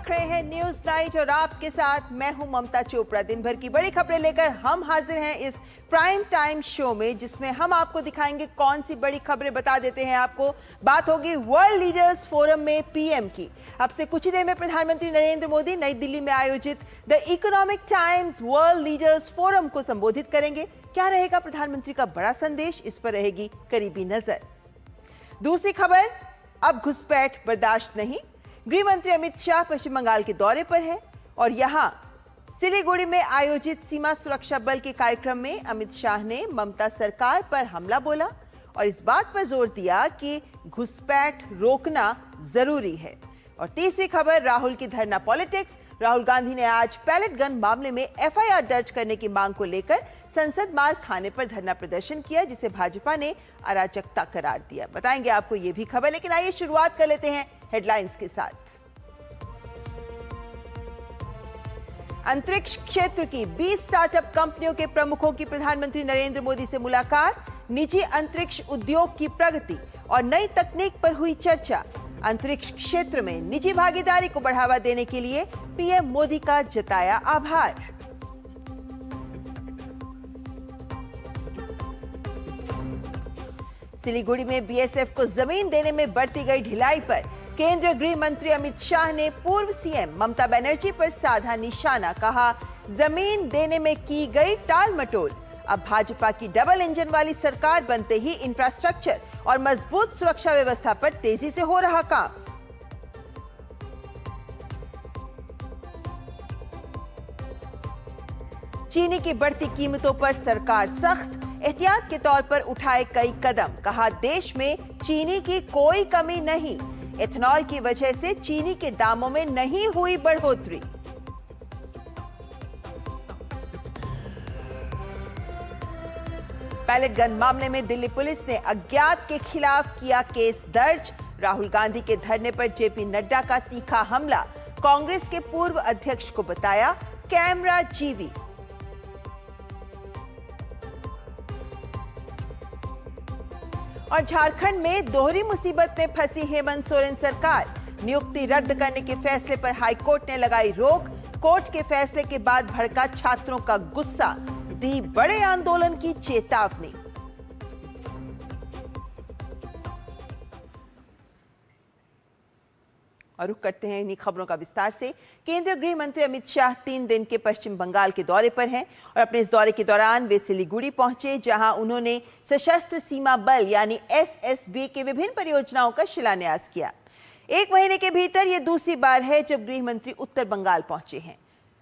देख रहे हैं न्यूज नाइट और आपके साथ मैं हूं ममता चोपड़ा। दिन भर की बड़ी खबरें लेकर हम हाजिर हैं इस प्राइम टाइम शो में, जिसमें हम आपको दिखाएंगे कौन सी बड़ी खबरें। बता देते हैं आपको, बात होगी वर्ल्ड लीडर्स फोरम में पीएम की। अब से कुछ ही देर में प्रधानमंत्री नरेंद्र मोदी नई दिल्ली में आयोजित the economic times world leaders forum को संबोधित करेंगे। क्या रहेगा प्रधानमंत्री का बड़ा संदेश, इस पर रहेगी करीबी नजर। दूसरी खबर, अब घुसपैठ बर्दाश्त नहीं। गृह मंत्री अमित शाह पश्चिम बंगाल के दौरे पर है और यहां सिलीगुड़ी में आयोजित सीमा सुरक्षा बल के कार्यक्रम में अमित शाह ने ममता सरकार पर हमला बोला और इस बात पर जोर दिया कि घुसपैठ रोकना जरूरी है। और तीसरी खबर, राहुल की धरना पॉलिटिक्स। राहुल गांधी ने आज पैलेट गन मामले में एफआईआर दर्ज करने की मांग को लेकर संसद मार्ग थाने पर धरना प्रदर्शन किया, जिसे भाजपा ने अराजकता करार दिया। बताएंगे आपको ये भी खबर, लेकिन आइए शुरुआत कर लेते हैं हेडलाइंस के साथ। अंतरिक्ष क्षेत्र की 20 स्टार्टअप कंपनियों के प्रमुखों की प्रधानमंत्री नरेंद्र मोदी से मुलाकात। निजी अंतरिक्ष उद्योग की प्रगति और नई तकनीक पर हुई चर्चा। अंतरिक्ष क्षेत्र में निजी भागीदारी को बढ़ावा देने के लिए पीएम मोदी का जताया आभार। सिलीगुड़ी में बीएसएफ को जमीन देने में बरती गई ढिलाई पर केंद्रीय गृह मंत्री अमित शाह ने पूर्व सीएम ममता बनर्जी पर साधा निशाना। कहा, जमीन देने में की गई टाल मटोल। अब भाजपा की डबल इंजन वाली सरकार बनते ही इंफ्रास्ट्रक्चर और मजबूत सुरक्षा व्यवस्था पर तेजी से हो रहा काम। चीनी की बढ़ती कीमतों पर सरकार सख्त, एहतियात के तौर पर उठाए कई कदम। कहा, देश में चीनी की कोई कमी नहीं। एथेनॉल की वजह से चीनी के दामों में नहीं हुई बढ़ोतरी। पैलेट गन मामले में दिल्ली पुलिस ने अज्ञात के खिलाफ किया केस दर्ज। राहुल गांधी के धरने पर जेपी नड्डा का तीखा हमला। कांग्रेस के पूर्व अध्यक्ष को बताया कैमरा जीवी। और झारखंड में दोहरी मुसीबत में फंसी हेमंत सोरेन सरकार। नियुक्ति रद्द करने के फैसले पर हाईकोर्ट ने लगाई रोक। कोर्ट के फैसले के बाद भड़का छात्रों का गुस्सा, दी बड़े आंदोलन की चेतावनी। और रुख करते हैं इन्हीं खबरों का विस्तार से। केंद्रीय गृह मंत्री अमित शाह 3 दिन के पश्चिम बंगाल के दौरे पर हैं और अपने इस दौरे के दौरान वे सिलीगुड़ी पहुंचे, जहां उन्होंने सशस्त्र सीमा बल यानी एसएसबी के विभिन्न परियोजनाओं का शिलान्यास किया। 1 महीने के भीतर यह दूसरी बार है जब गृह मंत्री उत्तर बंगाल पहुंचे हैं।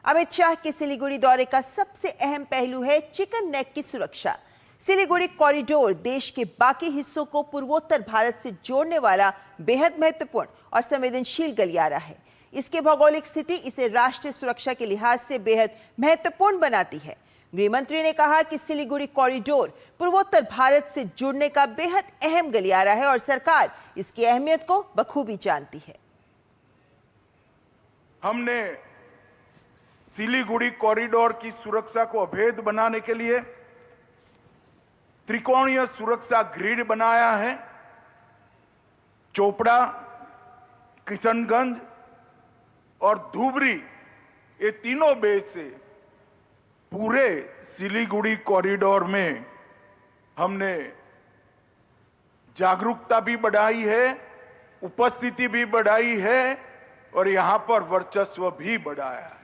अमित शाह के सिलीगुड़ी दौरे का सबसे अहम पहलू है चिकन नेक की सुरक्षा। सिलीगुड़ी कॉरिडोर देश के बाकी हिस्सों को पूर्वोत्तर भारत से जोड़ने वाला बेहद महत्वपूर्ण और संवेदनशील गलियारा है। इसकी भौगोलिक स्थिति इसे राष्ट्रीय सुरक्षा के लिहाज से बेहद महत्वपूर्ण बनाती है। गृह मंत्री ने कहा कि सिलीगुड़ी कॉरिडोर पूर्वोत्तर भारत से जुड़ने का बेहद अहम गलियारा है और सरकार इसकी अहमियत को बखूबी जानती है। हमने सिलीगुड़ी कॉरिडोर की सुरक्षा को अभेद बनाने के लिए त्रिकोणीय सुरक्षा ग्रिड बनाया है। चोपड़ा, किशनगंज और धुबरी, ये तीनों बेस से पूरे सिलीगुड़ी कॉरिडोर में हमने जागरूकता भी बढ़ाई है, उपस्थिति भी बढ़ाई है और यहां पर वर्चस्व भी बढ़ाया है।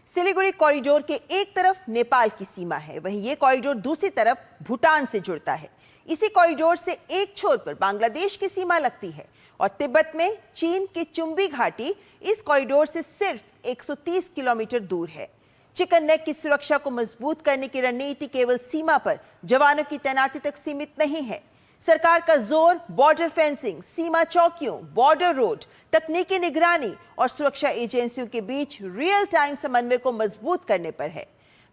सिलीगुड़ी कॉरिडोर के एक तरफ नेपाल की सीमा है, वहीं ये कॉरिडोर दूसरी तरफ भूटान से जुड़ता है। इसी कॉरिडोर से एक छोर पर बांग्लादेश की सीमा लगती है और तिब्बत में चीन की चुंबी घाटी इस कॉरिडोर से सिर्फ 130 किलोमीटर दूर है। चिकन नेक की सुरक्षा को मजबूत करने की रणनीति केवल सीमा पर जवानों की तैनाती तक सीमित नहीं है। सरकार का जोर बॉर्डर फेंसिंग, सीमा चौकियों, बॉर्डर रोड, तकनीकी निगरानी और सुरक्षा एजेंसियों के बीच रियल टाइम समन्वय को मजबूत करने पर है।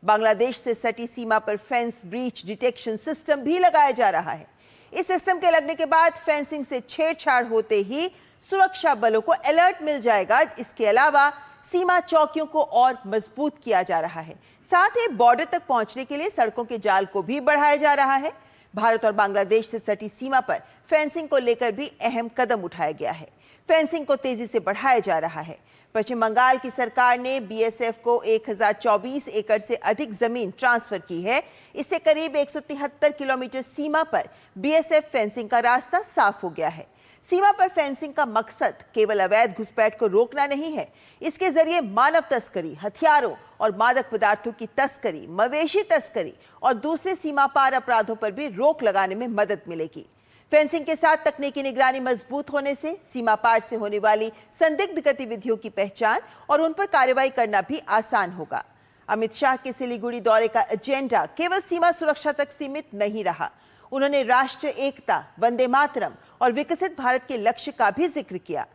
बांग्लादेश से सटी सीमा पर फेंस ब्रीच डिटेक्शन सिस्टम भी लगाया जा रहा है। इस सिस्टम के लगने के बाद फेंसिंग से छेड़छाड़ होते ही सुरक्षा बलों को अलर्ट मिल जाएगा। इसके अलावा सीमा चौकियों को और मजबूत किया जा रहा है। साथ ही बॉर्डर तक पहुंचने के लिए सड़कों के जाल को भी बढ़ाया जा रहा है। भारत और बांग्लादेश से सटी सीमा पर फेंसिंग को लेकर भी अहम कदम उठाया गया है। फेंसिंग को तेजी से बढ़ाया जा रहा है। पश्चिम बंगाल की सरकार ने बीएसएफ को 1024 एकड़ से अधिक जमीन ट्रांसफर की है। इससे करीब 173 किलोमीटर सीमा पर बीएसएफ फेंसिंग का रास्ता साफ हो गया है। सीमा पर फेंसिंग का मकसद केवल अवैध घुसपैठ को रोकना नहीं है, इसके जरिए मानव तस्करी, हथियारों और मादक पदार्थों की तस्करी, मवेशी तस्करी और दूसरे सीमा पार अपराधों पर भी रोक लगाने में मदद मिलेगी। फेंसिंग के साथ तकनीकी निगरानी मजबूत होने से सीमा पार से होने वाली संदिग्ध गतिविधियों की पहचान और उन पर कार्रवाई करना भी आसान होगा। अमित शाह के सिलीगुड़ी दौरे का एजेंडा केवल सीमा सुरक्षा तक सीमित नहीं रहा। उन्होंने राष्ट्र एकता, वंदे मातरम और विकसित भारत के लक्ष्य का भी जिक्र किया।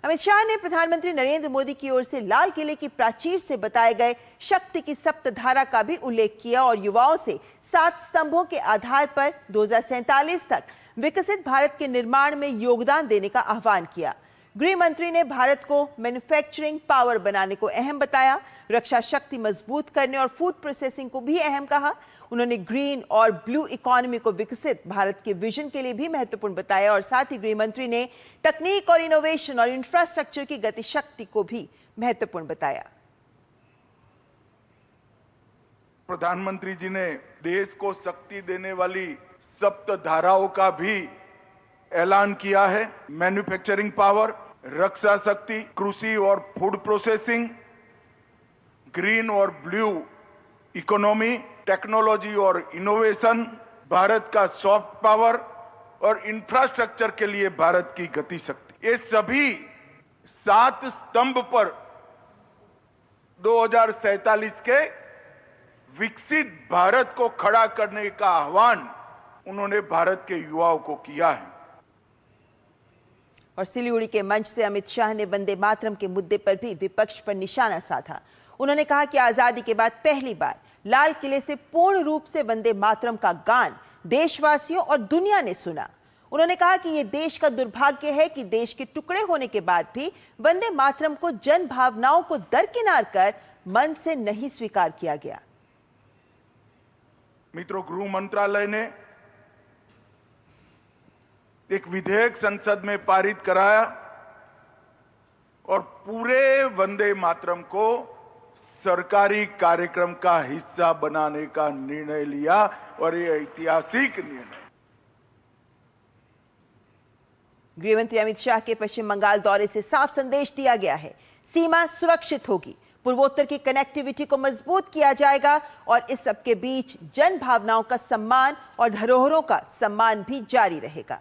अमित शाह ने प्रधानमंत्री नरेंद्र मोदी की ओर से लाल किले की प्राचीर से बताए गए शक्ति की सप्तधारा का भी उल्लेख किया और युवाओं से 7 स्तंभों के आधार पर 2047 तक विकसित भारत के निर्माण में योगदान देने का आह्वान किया। गृह मंत्री ने भारत को मैन्युफैक्चरिंग पावर बनाने को अहम बताया, रक्षा शक्ति मजबूत करने और फूड प्रोसेसिंग को भी अहम कहा। उन्होंने ग्रीन और ब्लू इकोनॉमी को विकसित भारत के विजन के लिए भी महत्वपूर्ण बताया और साथ ही गृह मंत्री ने तकनीक और इनोवेशन और इंफ्रास्ट्रक्चर की गतिशक्ति को भी महत्वपूर्ण बताया। प्रधानमंत्री जी ने देश को शक्ति देने वाली सप्त धाराओं का भी ऐलान किया है। मैन्युफैक्चरिंग पावर, रक्षा शक्ति, कृषि और फूड प्रोसेसिंग, ग्रीन और ब्लू इकोनॉमी, टेक्नोलॉजी और इनोवेशन, भारत का सॉफ्ट पावर और इंफ्रास्ट्रक्चर के लिए भारत की गति शक्ति, ये सभी 7 स्तंभ पर 2047 के विकसित भारत को खड़ा करने का आह्वान उन्होंने भारत के युवाओं को किया है। और सिलीगुड़ी के मंच से अमित शाह ने वंदे मातरम के मुद्दे पर भी विपक्ष पर निशाना साधा। उन्होंने कहा कि आजादी के बाद पहली बार लाल किले से पूर्ण रूप से वंदे मातरम का गान देशवासियों और दुनिया ने सुना। उन्होंने कहा कि यह देश का दुर्भाग्य है कि देश के टुकड़े होने के बाद भी वंदे मातरम को जन भावनाओं को दरकिनार कर मन से नहीं स्वीकार किया गया। मित्रों, गृह मंत्रालय ने एक विधेयक संसद में पारित कराया और पूरे वंदे मातरम को सरकारी कार्यक्रम का हिस्सा बनाने का निर्णय लिया और यह ऐतिहासिक निर्णय। गृहमंत्री अमित शाह के पश्चिम बंगाल दौरे से साफ संदेश दिया गया है, सीमा सुरक्षित होगी, पूर्वोत्तर की कनेक्टिविटी को मजबूत किया जाएगा और इस सबके बीच जन भावनाओं का सम्मान और धरोहरों का सम्मान भी जारी रहेगा।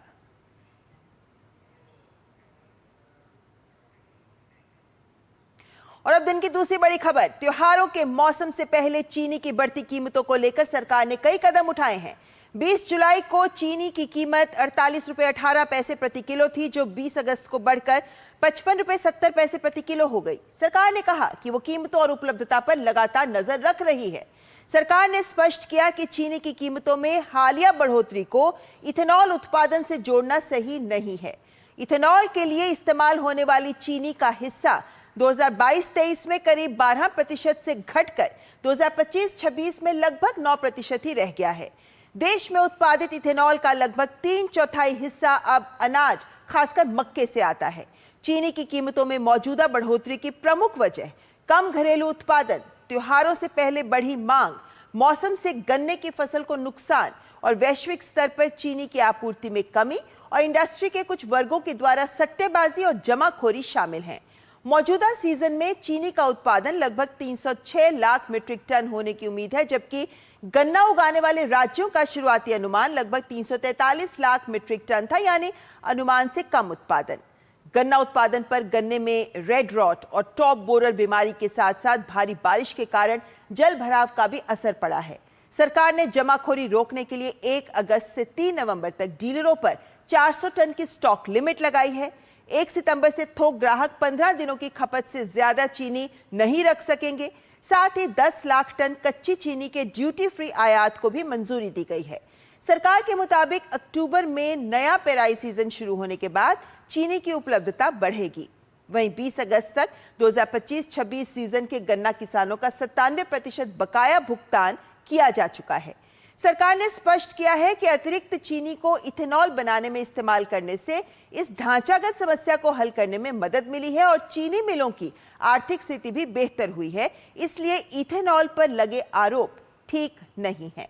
और अब दिन की दूसरी बड़ी खबर, त्योहारों के मौसम से पहले चीनी की बढ़ती कीमतों को लेकर सरकार ने कई कदम उठाए हैं। 20 जुलाई को चीनी की कीमत 48 रुपए 18 पैसे प्रति किलो थी, जो 20 अगस्त को बढ़कर 55 रुपए 70 पैसे प्रति किलो हो गई। सरकार ने कहा कि वो कीमतों और उपलब्धता पर लगातार नजर रख रही है। सरकार ने स्पष्ट किया कि चीनी की कीमतों में हालिया बढ़ोतरी को इथेनॉल उत्पादन से जोड़ना सही नहीं है। इथेनॉल के लिए इस्तेमाल होने वाली चीनी का हिस्सा 2022-23 में करीब 12% से घटकर 2025-26 में लगभग 9% ही रह गया है। देश में उत्पादित इथेनॉल का लगभग 3/4 हिस्सा अब अनाज, खासकर मक्के से आता है। चीनी की कीमतों में मौजूदा बढ़ोतरी की प्रमुख वजह कम घरेलू उत्पादन, त्योहारों से पहले बढ़ी मांग, मौसम से गन्ने की फसल को नुकसान और वैश्विक स्तर पर चीनी की आपूर्ति में कमी और इंडस्ट्री के कुछ वर्गों के द्वारा सट्टेबाजी और जमाखोरी शामिल हैं। मौजूदा सीजन में चीनी का उत्पादन लगभग 306 लाख मीट्रिक टन होने की उम्मीद है, जबकि गन्ना उगाने वाले राज्यों का शुरुआती अनुमान लगभग 343 लाख मीट्रिक टन था, यानी अनुमान से कम उत्पादन। गन्ना उत्पादन पर गन्ने में रेड रॉट और टॉप बोरर बीमारी के साथ साथ भारी बारिश के कारण जल भराव का भी असर पड़ा है। सरकार ने जमाखोरी रोकने के लिए 1 अगस्त से 3 नवंबर तक डीलरों पर 400 टन की स्टॉक लिमिट लगाई है। 1 सितंबर से थोक ग्राहक 15 दिनों की खपत से ज्यादा चीनी नहीं रख सकेंगे। साथ ही 10 लाख टन कच्ची चीनी के ड्यूटी फ्री आयात को भी मंजूरी दी गई है। सरकार के मुताबिक अक्टूबर में नया पेराई सीजन शुरू होने के बाद चीनी की उपलब्धता बढ़ेगी। वहीं 20 अगस्त तक 2025-26 सीजन के गन्ना किसानों का 97% बकाया भुगतान किया जा चुका है। सरकार ने स्पष्ट किया है कि अतिरिक्त चीनी को इथेनॉल बनाने में इस्तेमाल करने से इस ढांचागत समस्या को हल करने में मदद मिली है और चीनी मिलों की आर्थिक स्थिति भी बेहतर हुई है, इसलिए इथेनॉल पर लगे आरोप ठीक नहीं है।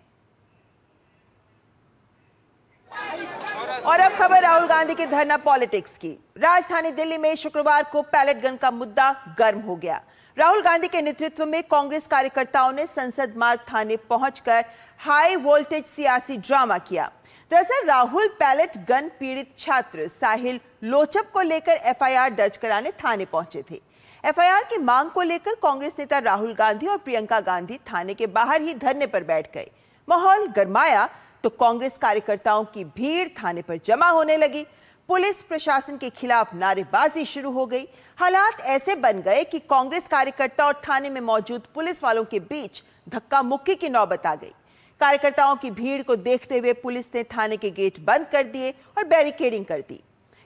और अब खबर राहुल गांधी के धरना पॉलिटिक्स की। राजधानी दिल्ली में शुक्रवार को पैलेट गन का मुद्दा गर्म हो गया। राहुल गांधी के नेतृत्व में कांग्रेस कार्यकर्ताओं ने संसद मार्ग थाने पहुंचकर हाई वोल्टेज सियासी ड्रामा किया। दरअसल राहुल पैलेट गन पीड़ित छात्र साहिल लोचप को लेकर एफआईआर दर्ज कराने थाने पहुंचे थे। एफआईआर की मांग को लेकर कांग्रेस नेता राहुल गांधी और प्रियंका गांधी थाने के बाहर ही धरने पर बैठ गए। माहौल गरमाया तो कांग्रेस कार्यकर्ताओं की भीड़ थाने पर जमा होने लगी। पुलिस प्रशासन के खिलाफ नारेबाजी शुरू हो गई। हालात ऐसे बन गए कि कांग्रेस कार्यकर्ता और थाने में मौजूद पुलिस वालों के बीच धक्का मुक्की की नौबत आ गई। कार्यकर्ताओं की भीड़ को देखते हुए पुलिस ने थाने के गेट बंद कर दिए और बैरिकेडिंग कर दी।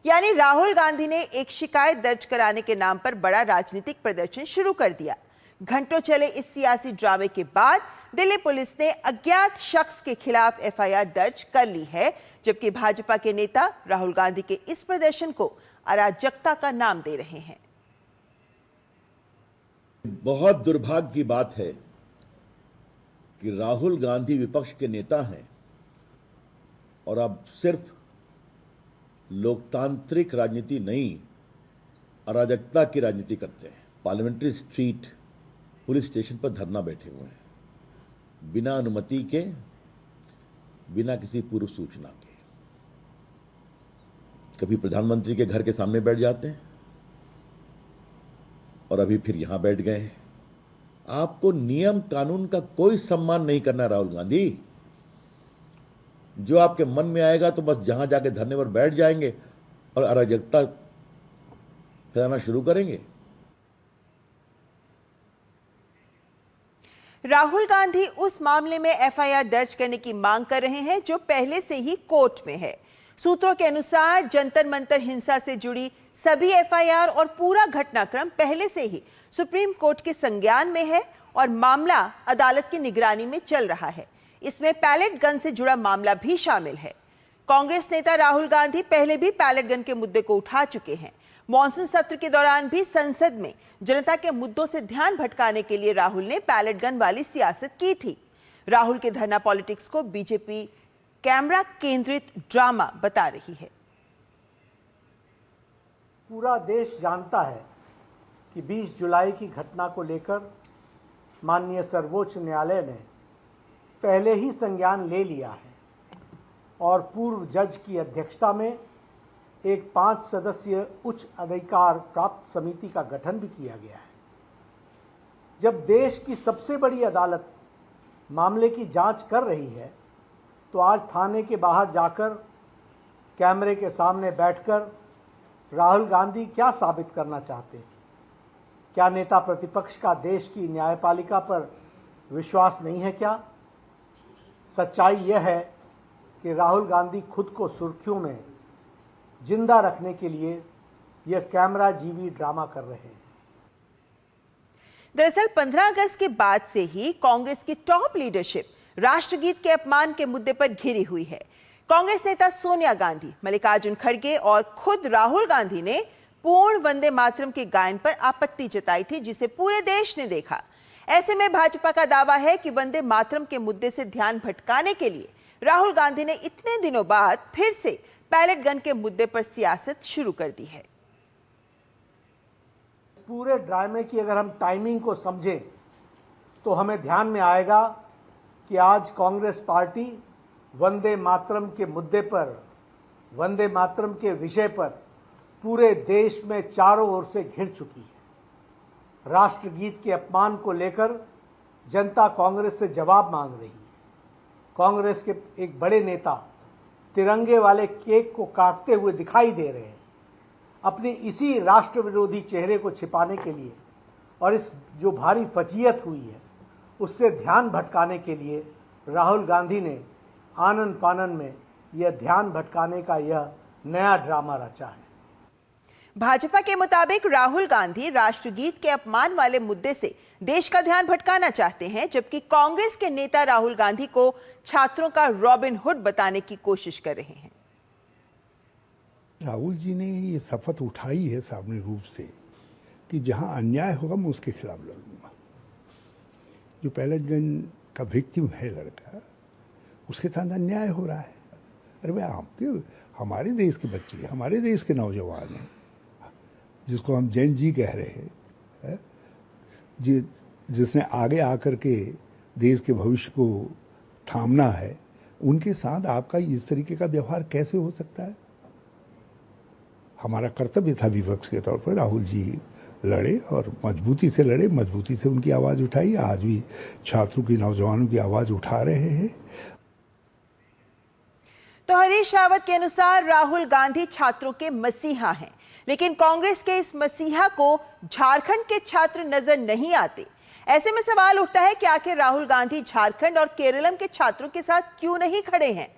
यानी राहुल गांधी ने एक शिकायत दर्ज कराने के नाम पर बड़ा राजनीतिक प्रदर्शन शुरू कर दिया। घंटों चले इस सियासी ड्रामे के बाद दिल्ली पुलिस ने अज्ञात शख्स के खिलाफ एफआईआर दर्ज कर ली है, जबकि भाजपा के नेता राहुल गांधी के इस प्रदर्शन को अराजकता का नाम दे रहे हैं। बहुत दुर्भाग्य की बात है कि राहुल गांधी विपक्ष के नेता हैं और अब सिर्फ लोकतांत्रिक राजनीति नहीं, अराजकता की राजनीति करते हैं। पार्लियामेंट्री स्ट्रीट पुलिस स्टेशन पर धरना बैठे हुए हैं, बिना अनुमति के, बिना किसी पूर्व सूचना के। कभी प्रधानमंत्री के घर के सामने बैठ जाते हैं और अभी फिर यहां बैठ गए हैं। आपको नियम कानून का कोई सम्मान नहीं करना राहुल गांधी। जो आपके मन में आएगा तो बस जहां जाके धरने पर बैठ जाएंगे और अराजकता फैलाना शुरू करेंगे। राहुल गांधी उस मामले में एफआईआर दर्ज करने की मांग कर रहे हैं जो पहले से ही कोर्ट में है। सूत्रों के अनुसार जंतर मंतर हिंसा से जुड़ी सभी एफआईआर और पूरा घटनाक्रम पहले से ही सुप्रीम कोर्ट के संज्ञान में है और मामला अदालत की निगरानी में चल रहा है। इसमें पैलेट गन से जुड़ा मामला भी शामिल है। कांग्रेस नेता राहुल गांधी पहले भी पैलेट गन के मुद्दे को उठा चुके हैं। मॉनसून सत्र के दौरान भी संसद में जनता के मुद्दों से ध्यान भटकाने के लिए राहुल ने पैलेट गन वाली सियासत की थी। राहुल के धरना पॉलिटिक्स को बीजेपी कैमरा केंद्रित ड्रामा बता रही है। पूरा देश जानता है कि 20 जुलाई की घटना को लेकर माननीय सर्वोच्च न्यायालय ने पहले ही संज्ञान ले लिया है और पूर्व जज की अध्यक्षता में एक 5 सदस्यीय उच्च अधिकार प्राप्त समिति का गठन भी किया गया है। जब देश की सबसे बड़ी अदालत मामले की जांच कर रही है तो आज थाने के बाहर जाकर कैमरे के सामने बैठकर राहुल गांधी क्या साबित करना चाहते हैं? क्या नेता प्रतिपक्ष का देश की न्यायपालिका पर विश्वास नहीं है क्या? सच्चाई यह है कि राहुल गांधी खुद को सुर्खियों में जिंदा रखने के लिए यह कैमरा जीवी ड्रामा कर रहे हैं। दरअसल 15 अगस्त के बाद से ही कांग्रेस की टॉप लीडरशिप राष्ट्रगीत के अपमान के मुद्दे पर घिरी हुई है। कांग्रेस नेता सोनिया गांधी, मल्लिकार्जुन खड़गे और खुद राहुल गांधी ने पूर्ण वंदे मातरम के गायन पर आपत्ति जताई थी, जिसे पूरे देश ने देखा। ऐसे में भाजपा का दावा है कि वंदे मातरम के मुद्दे से ध्यान भटकाने के लिए राहुल गांधी ने इतने दिनों बाद फिर से पैलेट गन के मुद्दे पर सियासत शुरू कर दी है। पूरे ड्रामे की अगर हम टाइमिंग को समझें तो हमें ध्यान में आएगा कि आज कांग्रेस पार्टी वंदे मातरम के मुद्दे पर, वंदे मातरम के विषय पर पूरे देश में चारों ओर से घिर चुकी है। राष्ट्रगीत के अपमान को लेकर जनता कांग्रेस से जवाब मांग रही है। कांग्रेस के एक बड़े नेता तिरंगे वाले केक को काटते हुए दिखाई दे रहे हैं। अपने इसी राष्ट्र विरोधी चेहरे को छिपाने के लिए और इस जो भारी फजीयत हुई है उससे ध्यान भटकाने के लिए राहुल गांधी ने आनन फानन में यह ध्यान भटकाने का यह नया ड्रामा रचा है। भाजपा के मुताबिक राहुल गांधी राष्ट्रगीत के अपमान वाले मुद्दे से देश का ध्यान भटकाना चाहते हैं, जबकि कांग्रेस के नेता राहुल गांधी को छात्रों का रॉबिन हुड बताने की कोशिश कर रहे हैं। राहुल जी ने ये शपथ उठाई है सामने रूप से कि जहां अन्याय होगा मैं उसके खिलाफ लड़ूंगा। जो पहलगंज का विक्टिम है लड़का, उसके साथ अन्याय हो रहा है। अरे भाई, आपके हमारे देश के बच्चे, हमारे देश के नौजवान हैं, जिसको हम जैन जी कह रहे हैं, जिसने आगे आकर के देश के भविष्य को थामना है, उनके साथ आपका इस तरीके का व्यवहार कैसे हो सकता है? हमारा कर्तव्य था विपक्ष के तौर पर, राहुल जी लड़े और मजबूती से लड़े, मजबूती से उनकी आवाज़ उठाई। आज भी छात्रों की, नौजवानों की आवाज़ उठा रहे हैं। तो हरीश रावत के अनुसार राहुल गांधी छात्रों के मसीहा हैं, लेकिन कांग्रेस के इस मसीहा को झारखंड के छात्र नजर नहीं आते। ऐसे में सवाल उठता है कि आखिर राहुल गांधी झारखंड और केरलम के छात्रों के साथ क्यों नहीं खड़े हैं?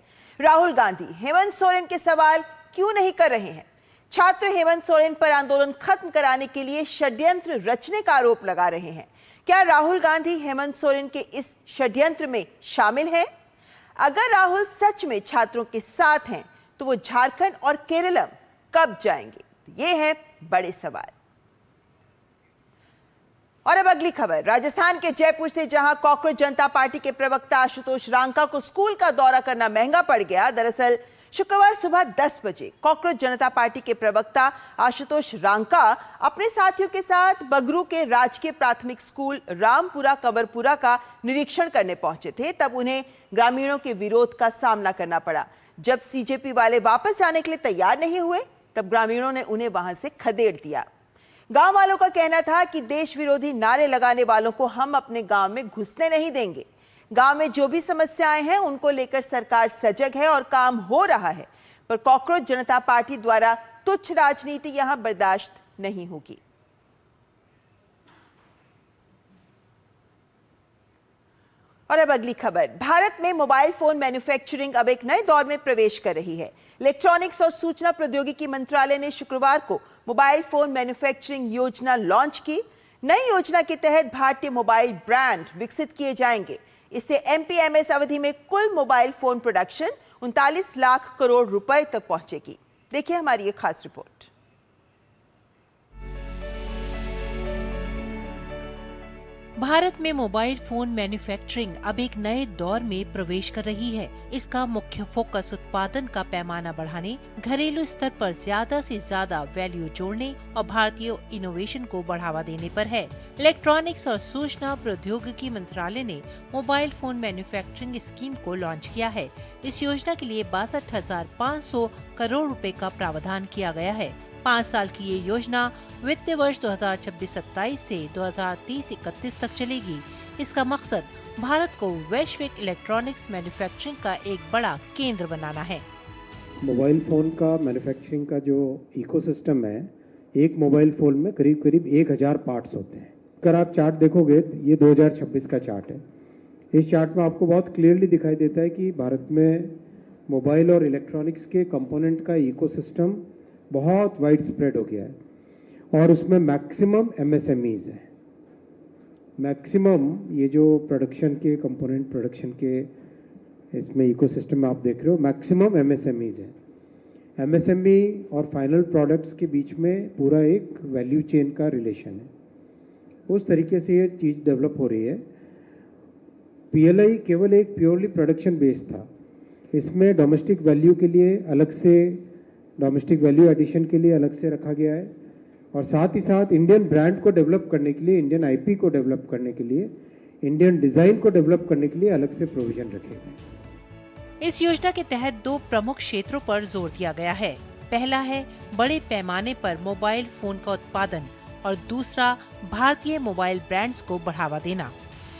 राहुल गांधी हेमंत सोरेन के सवाल क्यों नहीं कर रहे हैं? छात्र हेमंत सोरेन पर आंदोलन खत्म कराने के लिए षड्यंत्र रचने का आरोप लगा रहे हैं। क्या राहुल गांधी हेमंत सोरेन के इस षड्यंत्र में शामिल हैं? अगर राहुल सच में छात्रों के साथ हैं, तो वो झारखंड और केरलम कब जाएंगे? ये है बड़े सवाल। और अब अगली खबर, राजस्थान के जयपुर से, जहां कॉकरोच जनता पार्टी के प्रवक्ता आशुतोष रांका को स्कूल का दौरा करना महंगा पड़ गया। दरअसल शुक्रवार सुबह 10 बजे कॉकरोच जनता पार्टी के प्रवक्ता आशुतोष रांका अपने साथियों के साथ बगरू के राजकीय प्राथमिक स्कूल रामपुरा कबरपुरा का निरीक्षण करने पहुंचे थे। तब उन्हें ग्रामीणों के विरोध का सामना करना पड़ा। जब सीजेपी वाले वापस जाने के लिए तैयार नहीं हुए, तब ग्रामीणों ने उन्हें वहां से खदेड़ दिया। गांव वालों का कहना था कि देश विरोधी नारे लगाने वालों को हम अपने गांव में घुसने नहीं देंगे। गांव में जो भी समस्याएं हैं, उनको लेकर सरकार सजग है और काम हो रहा है, पर कॉकरोच जनता पार्टी द्वारा तुच्छ राजनीति यहां बर्दाश्त नहीं होगी। और अब अगली खबर, भारत में मोबाइल फोन मैन्युफैक्चरिंग अब एक नए दौर में प्रवेश कर रही है। इलेक्ट्रॉनिक्स और सूचना प्रौद्योगिकी मंत्रालय ने शुक्रवार को मोबाइल फोन मैन्युफैक्चरिंग योजना लॉन्च की। नई योजना के तहत भारतीय मोबाइल ब्रांड विकसित किए जाएंगे। इससे एमपीएमएस अवधि में कुल mobile phone production 39 lakh crore रुपए तक पहुंचेगी। देखिए हमारी ये खास रिपोर्ट। भारत में मोबाइल फोन मैन्युफैक्चरिंग अब एक नए दौर में प्रवेश कर रही है। इसका मुख्य फोकस उत्पादन का पैमाना बढ़ाने, घरेलू स्तर पर ज्यादा से ज्यादा वैल्यू जोड़ने और भारतीय इनोवेशन को बढ़ावा देने पर है। इलेक्ट्रॉनिक्स और सूचना प्रौद्योगिकी मंत्रालय ने मोबाइल फोन मैन्युफैक्चरिंग स्कीम को लॉन्च किया है। इस योजना के लिए 62,500 करोड़ रुपए का प्रावधान किया गया है। 5 साल की ये योजना वित्तीय वर्ष 2026-27 से 2030-31 तक चलेगी। इसका मकसद भारत को वैश्विक इलेक्ट्रॉनिक्स मैन्युफैक्चरिंग का एक बड़ा केंद्र बनाना है। मोबाइल फ़ोन का मैन्युफैक्चरिंग का जो इकोसिस्टम है, एक मोबाइल फ़ोन में करीब करीब 1000 पार्ट्स होते हैं। अगर आप चार्ट देखोगे, ये 2026 का चार्ट है। इस चार्ट में आपको बहुत क्लियरली दिखाई देता है कि भारत में मोबाइल और इलेक्ट्रॉनिक्स के कंपोनेंट का इकोसिस्टम बहुत वाइड स्प्रेड हो गया है और उसमें मैक्सिमम एमएसएमईज है। मैक्सिमम ये जो प्रोडक्शन के कंपोनेंट, प्रोडक्शन के इसमें इकोसिस्टम में आप देख रहे हो, मैक्सिमम एमएसएमईज है। एमएसएमई और फाइनल प्रोडक्ट्स के बीच में पूरा एक वैल्यू चेन का रिलेशन है। उस तरीके से ये चीज़ डेवलप हो रही है। पीएलआई केवल एक प्योरली प्रोडक्शन बेस्ड था। इसमें डोमेस्टिक वैल्यू के लिए अलग से, डोमेस्टिक वैल्यू एडिशन के लिए अलग से रखा गया है और साथ ही साथ इंडियन ब्रांड को डेवलप करने के लिए, इंडियन आईपी को डेवलप करने के लिए, इंडियन डिजाइन को डेवलप करने के लिए अलग से प्रोविजन रखे गए। इस योजना के तहत 2 प्रमुख क्षेत्रों पर जोर दिया गया है। पहला है बड़े पैमाने पर मोबाइल फोन का उत्पादन और दूसरा भारतीय मोबाइल ब्रांड्स को बढ़ावा देना।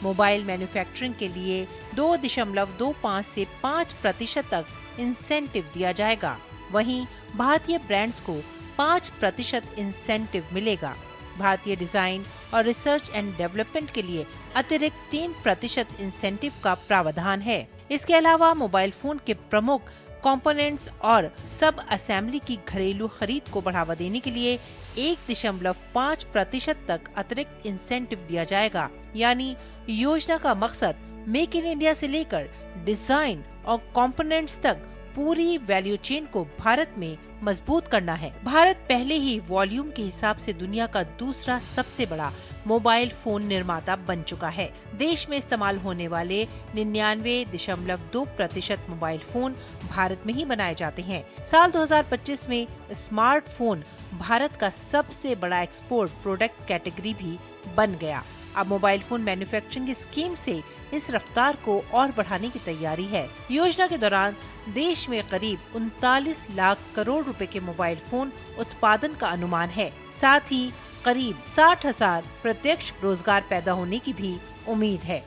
मोबाइल मैन्युफैक्चरिंग के लिए 2.25 से 5% तक इंसेंटिव दिया जाएगा। वहीं भारतीय ब्रांड्स को 5% इंसेंटिव मिलेगा। भारतीय डिजाइन और रिसर्च एंड डेवलपमेंट के लिए अतिरिक्त 3% इंसेंटिव का प्रावधान है। इसके अलावा मोबाइल फोन के प्रमुख कंपोनेंट्स और सब असेंबली की घरेलू खरीद को बढ़ावा देने के लिए 1.5% तक अतिरिक्त इंसेंटिव दिया जाएगा। यानी योजना का मकसद मेक इन इंडिया से लेकर डिजाइन और कंपोनेंट्स तक पूरी वैल्यू चेन को भारत में मजबूत करना है। भारत पहले ही वॉल्यूम के हिसाब से दुनिया का दूसरा सबसे बड़ा मोबाइल फोन निर्माता बन चुका है। देश में इस्तेमाल होने वाले 99.2% मोबाइल फोन भारत में ही बनाए जाते हैं। साल 2025 में स्मार्टफोन भारत का सबसे बड़ा एक्सपोर्ट प्रोडक्ट कैटेगरी भी बन गया। अब मोबाइल फोन मैन्युफैक्चरिंग स्कीम से इस रफ्तार को और बढ़ाने की तैयारी है। योजना के दौरान देश में करीब 39 लाख करोड़ रुपए के मोबाइल फोन उत्पादन का अनुमान है। साथ ही करीब 60,000 प्रत्यक्ष रोजगार पैदा होने की भी उम्मीद है।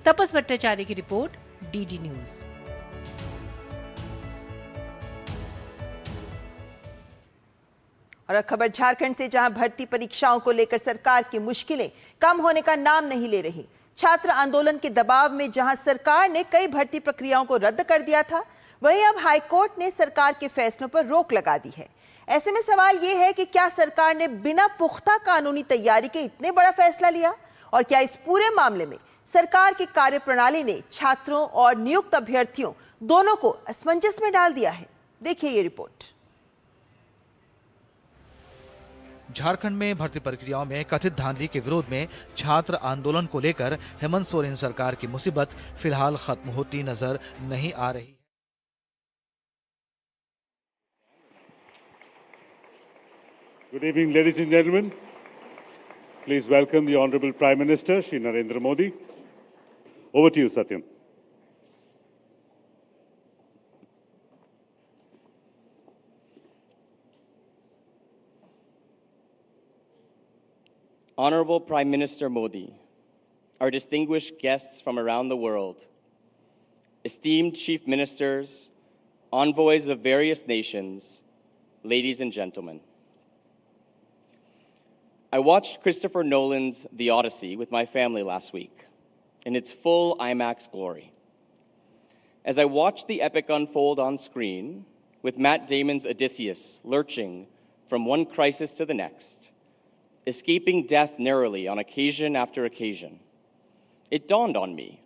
तपस भट्टाचार्य की रिपोर्ट, डीडी न्यूज। और खबर झारखंड से, जहां भर्ती परीक्षाओं को लेकर सरकार की मुश्किलें कम होने का नाम नहीं ले रही। छात्र आंदोलन के दबाव में जहां सरकार ने कई भर्ती प्रक्रियाओं को रद्द कर दिया था, वहीं अब हाईकोर्ट ने सरकार के फैसलों पर रोक लगा दी है। ऐसे में सवाल यह है कि क्या सरकार ने बिना पुख्ता कानूनी तैयारी के इतने बड़ा फैसला लिया, और क्या इस पूरे मामले में सरकार की कार्यप्रणाली ने छात्रों और नियुक्त अभ्यर्थियों दोनों को असमंजस में डाल दिया है? देखिए ये रिपोर्ट। झारखंड में भर्ती प्रक्रियाओं में कथित धांधली के विरोध में छात्र आंदोलन को लेकर हेमंत सोरेन सरकार की मुसीबत फिलहाल खत्म होती नजर नहीं आ रही। Good evening, ladies and gentlemen. Please welcome the Honorable Prime Minister, Shri Narendra Modi. Over to you, Satyam. Honorable Prime Minister Modi, our distinguished guests from around the world, esteemed chief ministers, envoys of various nations, ladies and gentlemen. I watched Christopher Nolan's The Odyssey with my family last week in its full IMAX glory. As I watched the epic unfold on screen, with Matt Damon's Odysseus lurching from one crisis to the next, escaping death narrowly on occasion after occasion, it dawned on me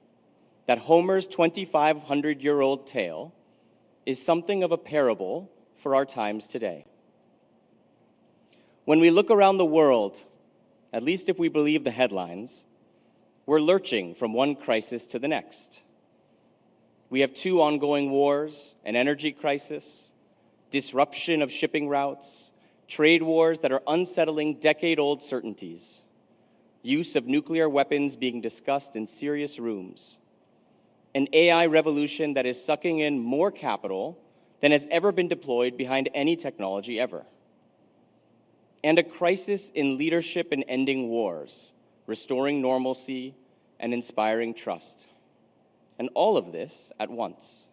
that Homer's 2,500-year-old tale is something of a parable for our times today. When we look around the world, at least if we believe the headlines, we're lurching from one crisis to the next. We have 2 ongoing wars, an energy crisis, disruption of shipping routes, trade wars that are unsettling decade-old certainties, use of nuclear weapons being discussed in serious rooms, an AI revolution that is sucking in more capital than has ever been deployed behind any technology ever, and a crisis in leadership in ending wars, restoring normalcy, and inspiring trust. And all of this at once.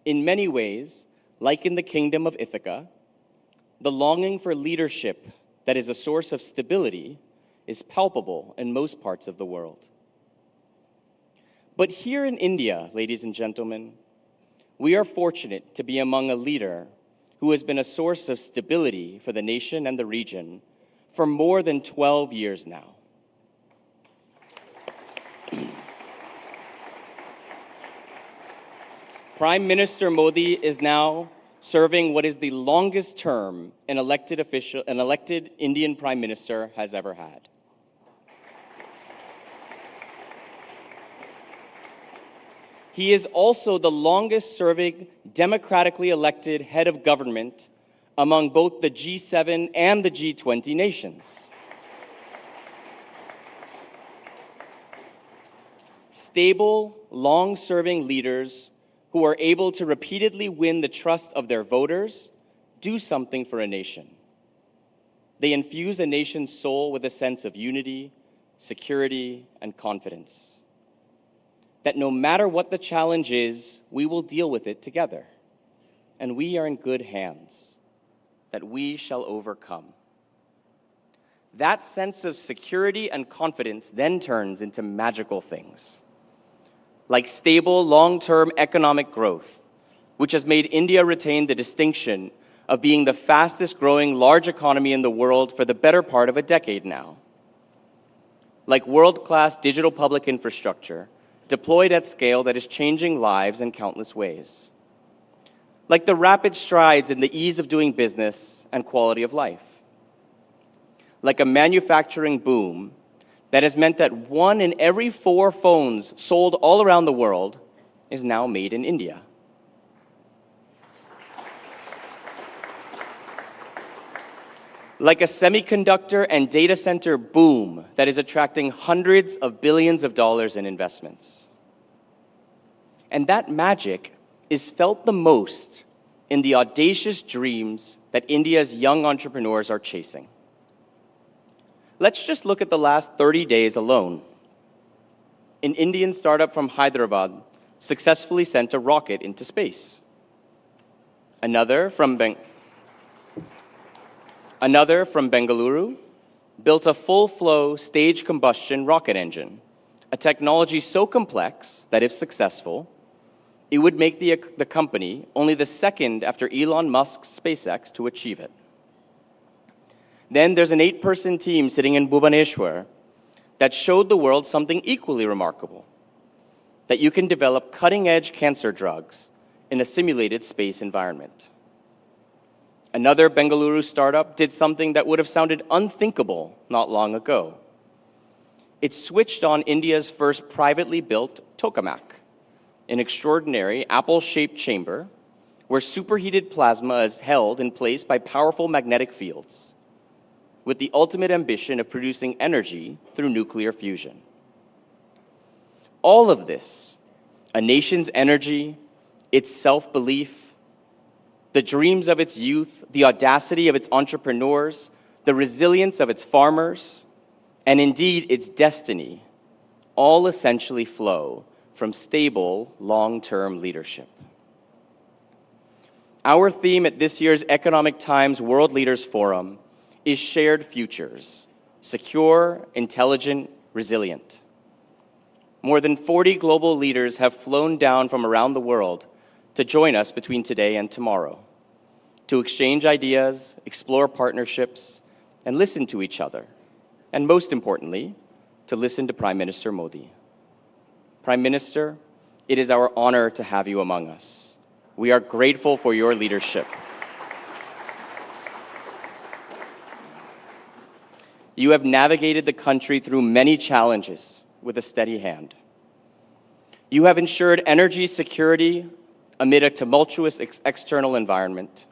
In many ways, like in the kingdom of Ithaca, the longing for leadership that is a source of stability is palpable in most parts of the world. But here in India, ladies and gentlemen, we are fortunate to be among a leader who has been a source of stability for the nation and the region for more than 12 years now. Prime Minister Modi is now serving what is the longest term an elected Indian Prime Minister has ever had. He is also the longest serving democratically elected head of government among both the G7 and the G20 nations. Stable, long-serving leaders who are able to repeatedly win the trust of their voters do something for a nation. They infuse a nation's soul with a sense of unity, security, and confidence. That no matter what the challenge is, we will deal with it together. And we are in good hands, that we shall overcome. That sense of security and confidence then turns into magical things, like stable, long-term economic growth which has made India retain the distinction of being the fastest growing large economy in the world for the better part of a decade now. Like world-class digital public infrastructure deployed at scale that is changing lives in countless ways. Like the rapid strides in the ease of doing business and quality of life. Like a manufacturing boom that has meant that 1 in every 4 phones sold all around the world is now made in India. Like a semiconductor and data center boom that is attracting hundreds of billions of dollars in investments. And that magic is felt the most in the audacious dreams that India's young entrepreneurs are chasing. Let's just look at the last 30 days alone. An Indian startup from Hyderabad successfully sent a rocket into space. Another from Bengaluru built a full-flow stage combustion rocket engine, a technology so complex that if successful, it would make the company only the second after Elon Musk's SpaceX to achieve it. Then there's an 8-person team sitting in Bhubaneswar that showed the world something equally remarkable, that you can develop cutting-edge cancer drugs in a simulated space environment. Another Bengaluru startup did something that would have sounded unthinkable not long ago. It switched on India's first privately built tokamak, an extraordinary apple-shaped chamber where superheated plasma is held in place by powerful magnetic fields, with the ultimate ambition of producing energy through nuclear fusion. All of this, a nation's energy, its self-belief, the dreams of its youth, the audacity of its entrepreneurs, the resilience of its farmers, and indeed its destiny, all essentially flow from stable, long-term leadership. Our theme at this year's Economic Times World Leaders Forum is shared futures, secure, intelligent, resilient. More than 40 global leaders have flown down from around the world to join us between today and tomorrow, to exchange ideas, explore partnerships, and listen to each other, and most importantly, to listen to Prime Minister Modi. Prime Minister, it is our honor to have you among us. We are grateful for your leadership. You have navigated the country through many challenges with a steady hand. You have ensured energy security amid a tumultuous external environment.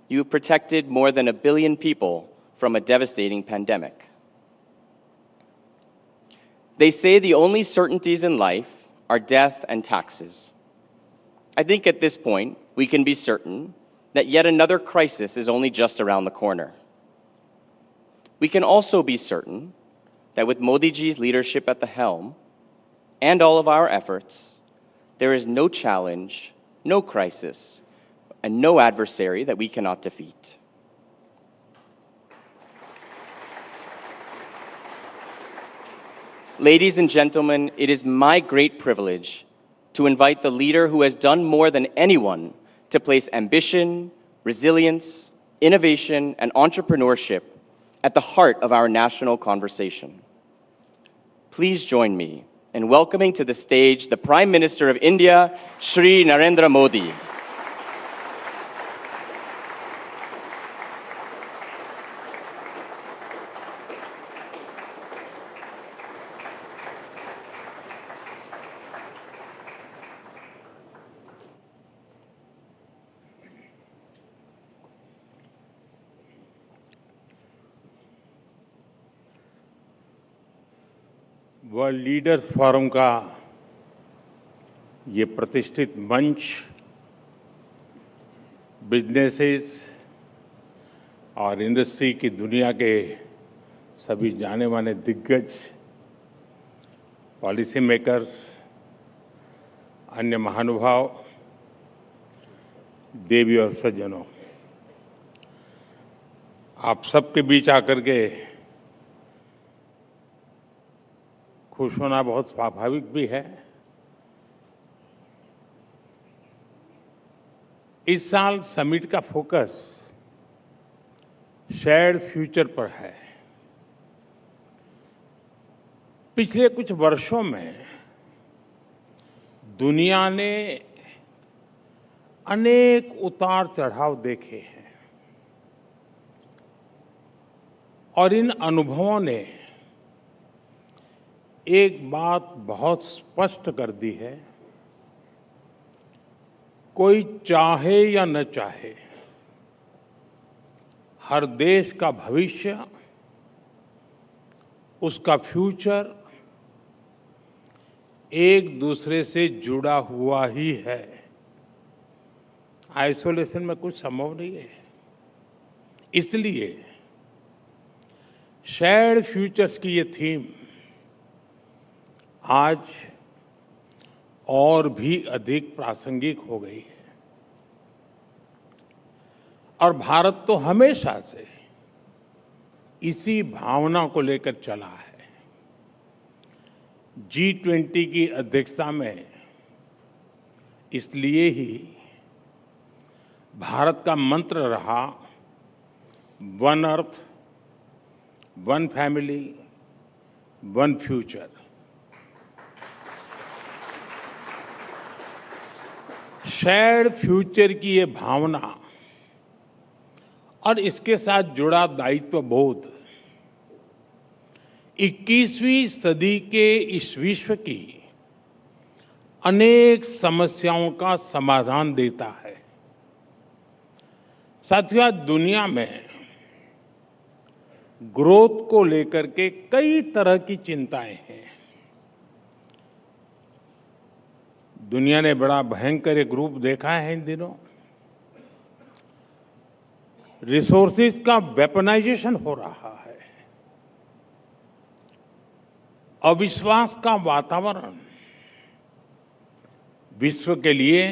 You have protected more than 1 billion people from a devastating pandemic. They say the only certainties in life are death and taxes. I think at this point, we can be certain that yet another crisis is only just around the corner. We can also be certain that with Modi ji's leadership at the helm and all of our efforts, there is no challenge, no crisis, and no adversary that we cannot defeat. Ladies and gentlemen, it is my great privilege to invite the leader who has done more than anyone to place ambition, resilience, innovation, and entrepreneurship at the heart of our national conversation. Please join me in welcoming to the stage the Prime Minister of India, Shri Narendra Modi. World leaders forum का ये प्रतिष्ठित मंच businesses और industry की दुनिया के सभी जाने माने दिग्गज, पॉलिसी मेकर्स, अन्य महानुभाव, देवी और सज्जनों, आप सबके बीच आकर के खुश होना बहुत स्वाभाविक भी है इस साल समिट का फोकस शेयर्ड फ्यूचर पर है। पिछले कुछ वर्षों में दुनिया ने अनेक उतार चढ़ाव देखे हैं और इन अनुभवों ने एक बात बहुत स्पष्ट कर दी है, कोई चाहे या न चाहे, हर देश का भविष्य, उसका फ्यूचर एक दूसरे से जुड़ा हुआ ही है। आइसोलेशन में कुछ संभव नहीं है। इसलिए शेयर्ड फ्यूचर्स की ये थीम आज और भी अधिक प्रासंगिक हो गई है और भारत तो हमेशा से इसी भावना को लेकर चला है। G20 की अध्यक्षता में इसलिए ही भारत का मंत्र रहा one earth, one family, one future. Shared future की ये भावना और इसके साथ जुड़ा दायित्व बोध 21वीं सदी के इस विश्व की अनेक समस्याओं का समाधान देता है। साथियों, दुनिया में ग्रोथ को लेकर के कई तरह की चिंताएं हैं। दुनिया ने बड़ा भयंकर एक रूप देखा है इन दिनों। रिसोर्सेज का वेपनाइजेशन हो रहा है। अविश्वास का वातावरण विश्व के लिए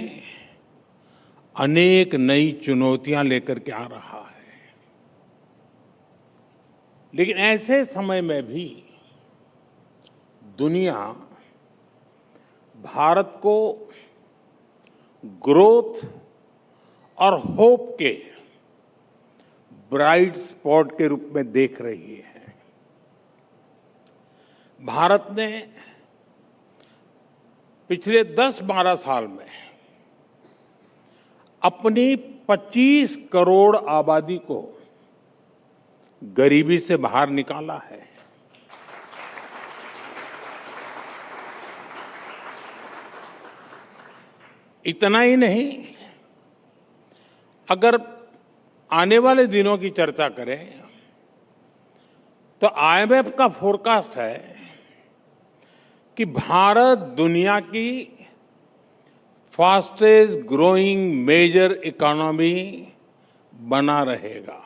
अनेक नई चुनौतियां लेकर के आ रहा है। लेकिन ऐसे समय में भी दुनिया भारत को ग्रोथ और होप के ब्राइट स्पॉट के रूप में देख रही है। भारत ने पिछले 10-12 साल में अपनी 25 करोड़ आबादी को गरीबी से बाहर निकाला है। इतना ही नहीं, अगर आने वाले दिनों की चर्चा करें तो IMF का फोरकास्ट है कि भारत दुनिया की फास्टेस्ट ग्रोइंग मेजर इकोनॉमी बना रहेगा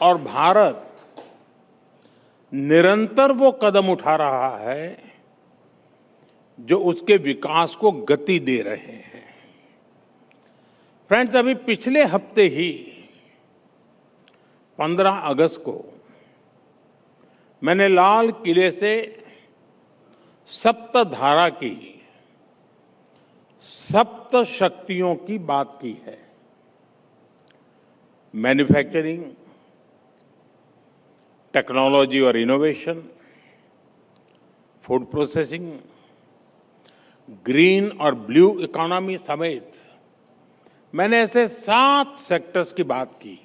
और भारत निरंतर वो कदम उठा रहा है जो उसके विकास को गति दे रहे हैं। फ्रेंड्स, अभी पिछले हफ्ते ही 15 अगस्त को मैंने लाल किले से सप्तधारा की 7 शक्तियों की बात की है। मैन्युफैक्चरिंग, टेक्नोलॉजी और इनोवेशन, फूड प्रोसेसिंग, ग्रीन और ब्लू इकोनॉमी समेत मैंने ऐसे 7 सेक्टर्स की बात की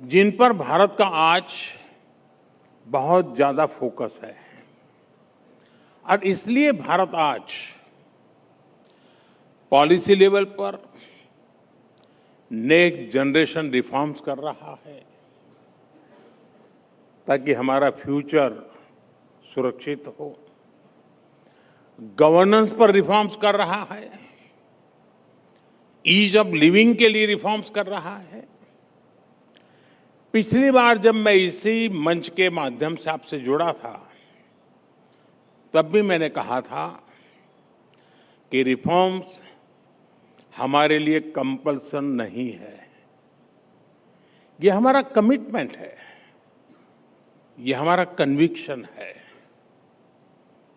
जिन पर भारत का आज बहुत ज्यादा फोकस है। और इसलिए भारत आज पॉलिसी लेवल पर नेक्स्ट जनरेशन रिफॉर्म्स कर रहा है ताकि हमारा फ्यूचर सुरक्षित हो। गवर्नेंस पर रिफॉर्म्स कर रहा है, ईज ऑफ लिविंग के लिए रिफॉर्म्स कर रहा है। पिछली बार जब मैं इसी मंच के माध्यम से आपसे जुड़ा था तब भी मैंने कहा था कि रिफॉर्म्स हमारे लिए कंपल्सन नहीं है, ये हमारा कमिटमेंट है, ये हमारा कन्विक्शन है।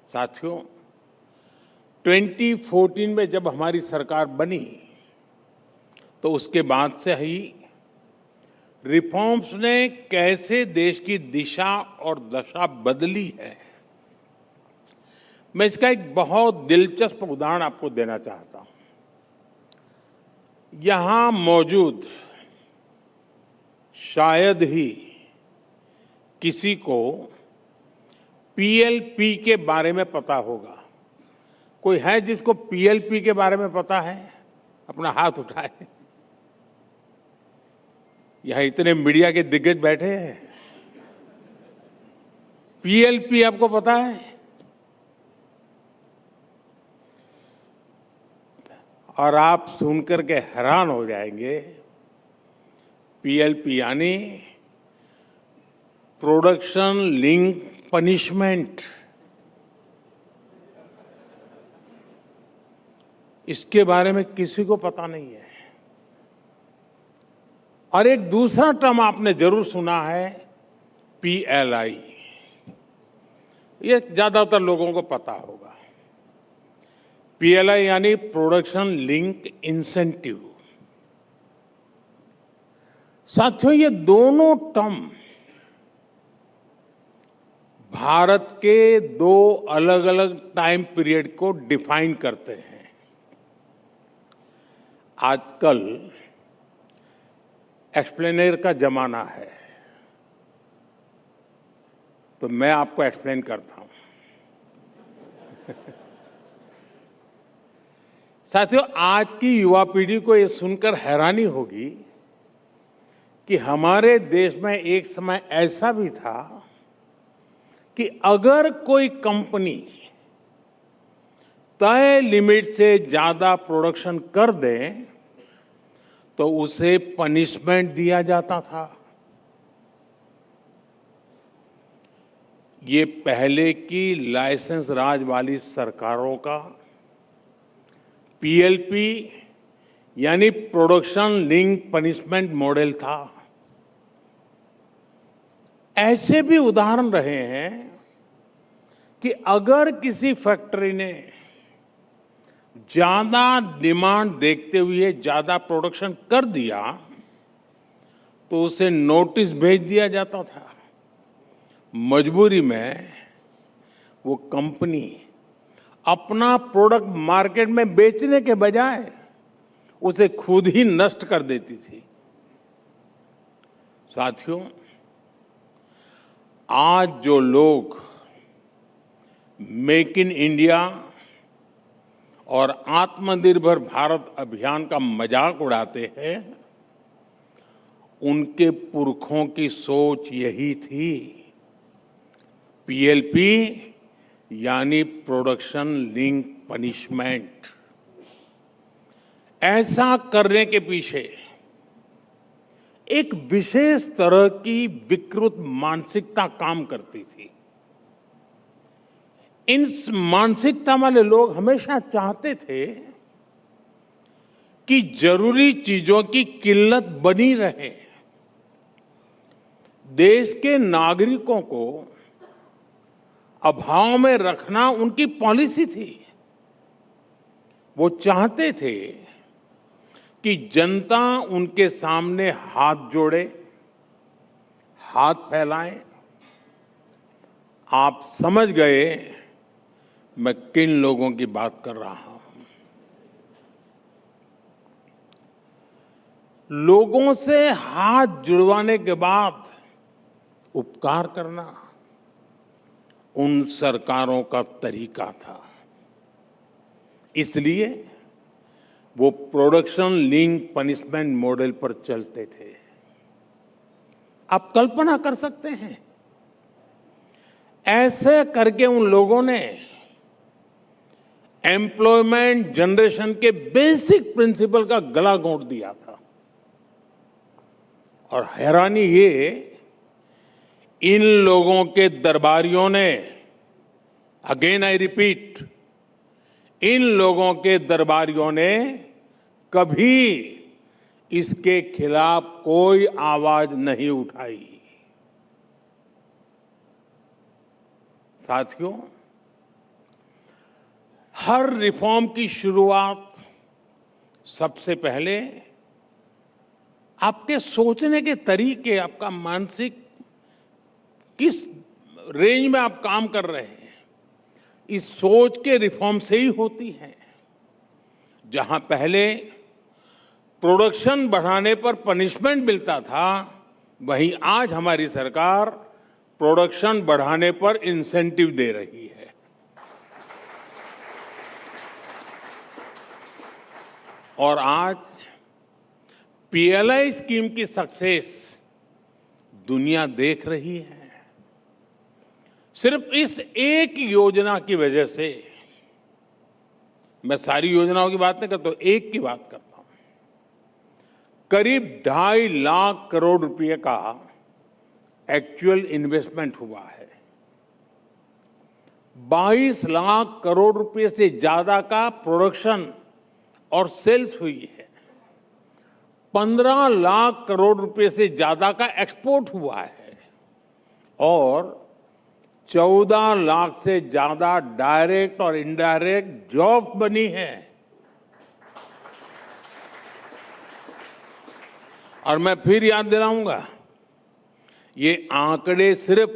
साथियों, 2014 में जब हमारी सरकार बनी तो उसके बाद से ही रिफॉर्म्स ने कैसे देश की दिशा और दशा बदली है, मैं इसका एक बहुत दिलचस्प उदाहरण आपको देना चाहता हूं। यहां मौजूद शायद ही किसी को पीएलपी के बारे में पता होगा। कोई है जिसको पीएलपी के बारे में पता है? अपना हाथ उठाए। यहां इतने मीडिया के दिग्गज बैठे हैं, पीएलपी आपको पता है? और आप सुनकर के हैरान हो जाएंगे, पीएलपी यानी प्रोडक्शन लिंक पनिशमेंट। इसके बारे में किसी को पता नहीं है। और एक दूसरा टर्म आपने जरूर सुना है, पीएलआई। ये ज्यादातर लोगों को पता होगा। पीएलआई यानी प्रोडक्शन लिंक इंसेंटिव। साथियों, ये दोनों टर्म भारत के दो अलग अलग टाइम पीरियड को डिफाइन करते हैं। आजकल एक्सप्लेनर का जमाना है, तो मैं आपको एक्सप्लेन करता हूं। साथियों, आज की युवा पीढ़ी को यह सुनकर हैरानी होगी कि हमारे देश में एक समय ऐसा भी था कि अगर कोई कंपनी तय लिमिट से ज्यादा प्रोडक्शन कर दे तो उसे पनिशमेंट दिया जाता था। ये पहले की लाइसेंस राज वाली सरकारों का पीएलपी यानी प्रोडक्शन लिंक पनिशमेंट मॉडल था। ऐसे भी उदाहरण रहे हैं कि अगर किसी फैक्ट्री ने ज्यादा डिमांड देखते हुए ज्यादा प्रोडक्शन कर दिया तो उसे नोटिस भेज दिया जाता था। मजबूरी में वो कंपनी अपना प्रोडक्ट मार्केट में बेचने के बजाय उसे खुद ही नष्ट कर देती थी। साथियों, आज जो लोग मेक इन इंडिया और आत्मनिर्भर भारत अभियान का मजाक उड़ाते हैं, उनके पुरखों की सोच यही थी। पीएलपी यानी प्रोडक्शन लिंक पनिशमेंट। ऐसा करने के पीछे एक विशेष तरह की विकृत मानसिकता काम करती थी। इन मानसिकता वाले लोग हमेशा चाहते थे कि जरूरी चीजों की किल्लत बनी रहे। देश के नागरिकों को अभाव में रखना उनकी पॉलिसी थी। वो चाहते थे कि जनता उनके सामने हाथ जोड़े, हाथ फैलाए। आप समझ गए मैं किन लोगों की बात कर रहा हूं। लोगों से हाथ जुड़वाने के बाद उपकार करना उन सरकारों का तरीका था। इसलिए वो प्रोडक्शन लिंक पनिशमेंट मॉडल पर चलते थे। आप कल्पना कर सकते हैं, ऐसे करके उन लोगों ने एम्प्लॉयमेंट जनरेशन के बेसिक प्रिंसिपल का गला घोंट दिया था। और हैरानी ये, इन लोगों के दरबारियों ने, अगेन आई रिपीट, इन लोगों के दरबारियों ने कभी इसके खिलाफ कोई आवाज नहीं उठाई। साथियों, हर रिफॉर्म की शुरुआत सबसे पहले आपके सोचने के तरीके, आपका मानसिक किस रेंज में आप काम कर रहे हैं, इस सोच के रिफॉर्म से ही होती है। जहां पहले प्रोडक्शन बढ़ाने पर पनिशमेंट मिलता था, वहीं आज हमारी सरकार प्रोडक्शन बढ़ाने पर इंसेंटिव दे रही है। और आज पीएलआई स्कीम की सक्सेस दुनिया देख रही है। सिर्फ इस एक योजना की वजह से, मैं सारी योजनाओं की बात नहीं करता हूं, एक की बात करता हूं, करीब 2.5 लाख करोड़ रुपए का एक्चुअल इन्वेस्टमेंट हुआ है। 22 लाख करोड़ रुपए से ज्यादा का प्रोडक्शन और सेल्स हुई है। 15 लाख करोड़ रुपए से ज्यादा का एक्सपोर्ट हुआ है और 14 लाख से ज्यादा डायरेक्ट और इनडायरेक्ट जॉब बनी है। और मैं फिर याद दिलाऊंगा, ये आंकड़े सिर्फ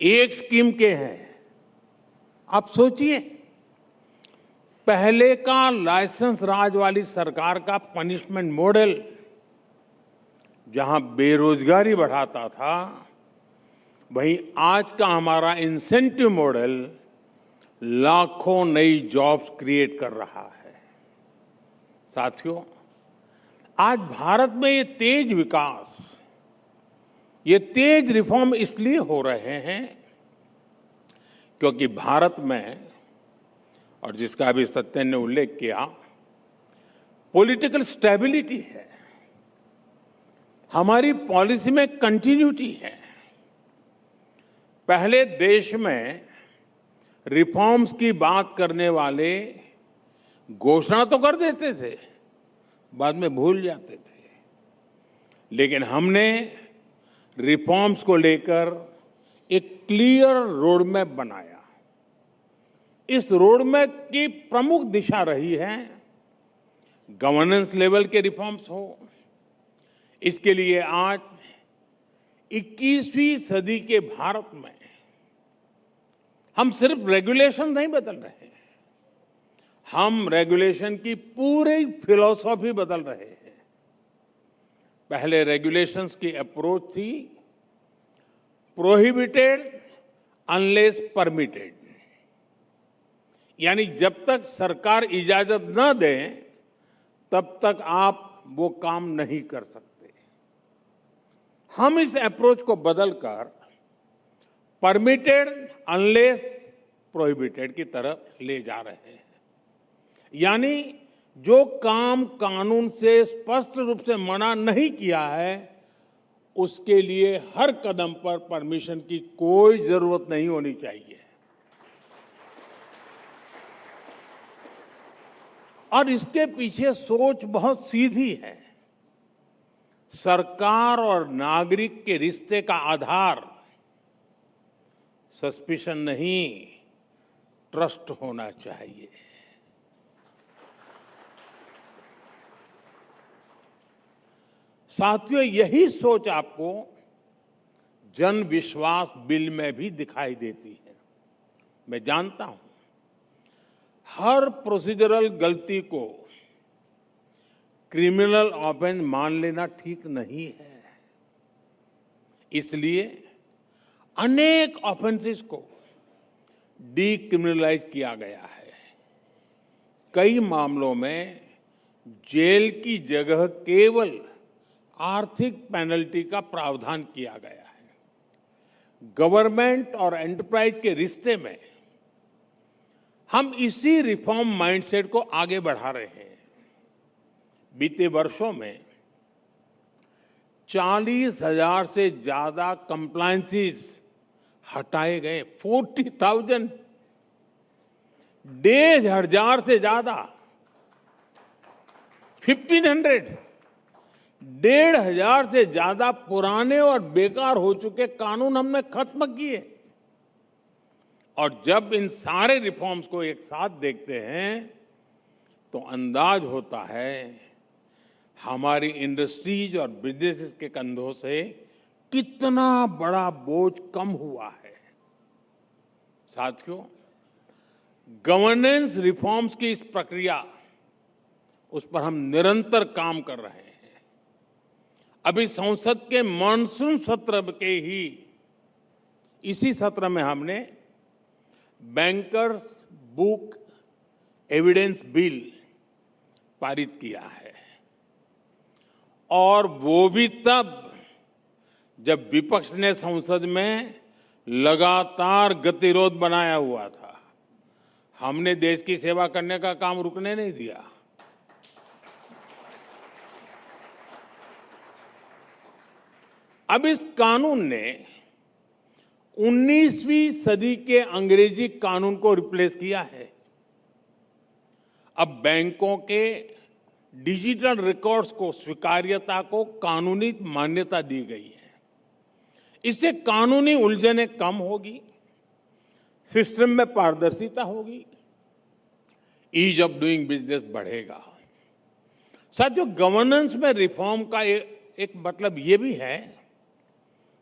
एक स्कीम के हैं। आप सोचिए, पहले का लाइसेंस राज वाली सरकार का पनिशमेंट मॉडल जहां बेरोजगारी बढ़ाता था, वहीं आज का हमारा इंसेंटिव मॉडल लाखों नई जॉब्स क्रिएट कर रहा है। साथियों, आज भारत में ये तेज विकास, ये तेज रिफॉर्म इसलिए हो रहे हैं क्योंकि भारत में, और जिसका अभी सत्यन ने उल्लेख किया, पॉलिटिकल स्टेबिलिटी है, हमारी पॉलिसी में कंटिन्यूटी है। पहले देश में रिफॉर्म्स की बात करने वाले घोषणा तो कर देते थे, बाद में भूल जाते थे, लेकिन हमने रिफॉर्म्स को लेकर एक क्लियर रोड मैप बनाया। इस रोड मैप की प्रमुख दिशा रही है गवर्नेंस लेवल के रिफॉर्म्स हो। इसके लिए आज 21वीं सदी के भारत में हम सिर्फ रेगुलेशन नहीं बदल रहे, हम रेगुलेशन की पूरी फिलॉसफी बदल रहे हैं। पहले रेगुलेशंस की अप्रोच थी प्रोहिबिटेड अनलेस परमिटेड, यानी जब तक सरकार इजाजत न दे तब तक आप वो काम नहीं कर सकते। हम इस अप्रोच को बदलकर परमिटेड अनलेस प्रोहिबिटेड की तरफ ले जा रहे हैं। यानी जो काम कानून से स्पष्ट रूप से मना नहीं किया है, उसके लिए हर कदम पर परमिशन की कोई जरूरत नहीं होनी चाहिए। और इसके पीछे सोच बहुत सीधी है। सरकार और नागरिक के रिश्ते का आधार सस्पिशन नहीं, ट्रस्ट होना चाहिए। साथियों, यही सोच आपको जन विश्वास बिल में भी दिखाई देती है। मैं जानता हूं, हर प्रोसीजरल गलती को क्रिमिनल ऑफेंस मान लेना ठीक नहीं है। इसलिए अनेक ऑफेंसेस को डीक्रिमिनलाइज किया गया है। कई मामलों में जेल की जगह केवल आर्थिक पेनल्टी का प्रावधान किया गया है। गवर्नमेंट और एंटरप्राइज के रिश्ते में हम इसी रिफॉर्म माइंडसेट को आगे बढ़ा रहे हैं। बीते वर्षों में 40,000 से ज्यादा कंप्लायंसेस हटाए गए। 40,000, 1,500 से ज्यादा, 1,500, 1,500 से ज्यादा पुराने और बेकार हो चुके कानून हमने खत्म किए। और जब इन सारे रिफॉर्म्स को एक साथ देखते हैं तो अंदाज होता है हमारी इंडस्ट्रीज और बिजनेसेस के कंधों से कितना बड़ा बोझ कम हुआ है। साथियों, गवर्नेंस रिफॉर्म्स की इस प्रक्रिया, उस पर हम निरंतर काम कर रहे हैं। अभी संसद के मानसून सत्र के ही इसी सत्र में हमने बैंकर्स बुक एविडेंस बिल पारित किया है, और वो भी तब जब विपक्ष ने संसद में लगातार गतिरोध बनाया हुआ था। हमने देश की सेवा करने का काम रुकने नहीं दिया। अब इस कानून ने 19वीं सदी के अंग्रेजी कानून को रिप्लेस किया है। अब बैंकों के डिजिटल रिकॉर्ड्स को स्वीकार्यता को कानूनी मान्यता दी गई है। इससे कानूनी उलझनें कम होगी, सिस्टम में पारदर्शिता होगी, ईज ऑफ डूइंग बिजनेस बढ़ेगा। साथियों, गवर्नेंस में रिफॉर्म का एक मतलब ये भी है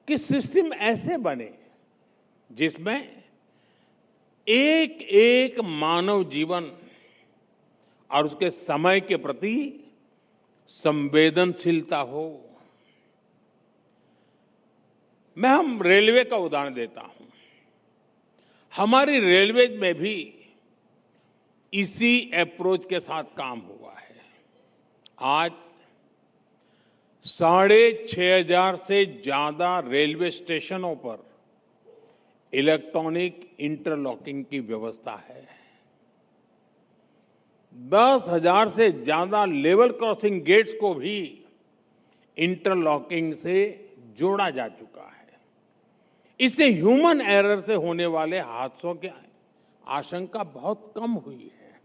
कि सिस्टम ऐसे बने जिसमें एक एक मानव जीवन और उसके समय के प्रति संवेदनशीलता हो। हम रेलवे का उदाहरण देता हूं। हमारी रेलवे में भी इसी अप्रोच के साथ काम हुआ है। आज 6,500 से ज्यादा रेलवे स्टेशनों पर इलेक्ट्रॉनिक इंटरलॉकिंग की व्यवस्था है। 10,000 से ज्यादा लेवल क्रॉसिंग गेट्स को भी इंटरलॉकिंग से जोड़ा जा चुका है। इससे ह्यूमन एरर से होने वाले हादसों की आशंका बहुत कम हुई है।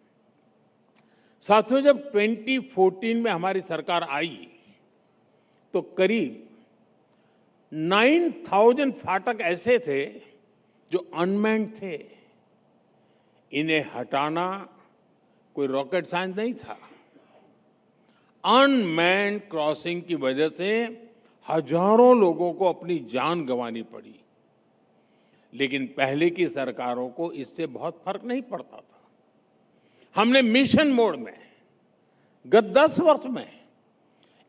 साथियों, जब 2014 में हमारी सरकार आई तो करीब 9,000 फाटक ऐसे थे जो अनमैन्ड थे। इन्हें हटाना कोई रॉकेट साइंस नहीं था। अनमैन्ड क्रॉसिंग की वजह से हजारों लोगों को अपनी जान गंवानी पड़ी, लेकिन पहले की सरकारों को इससे बहुत फर्क नहीं पड़ता था। हमने मिशन मोड में गत 10 वर्ष में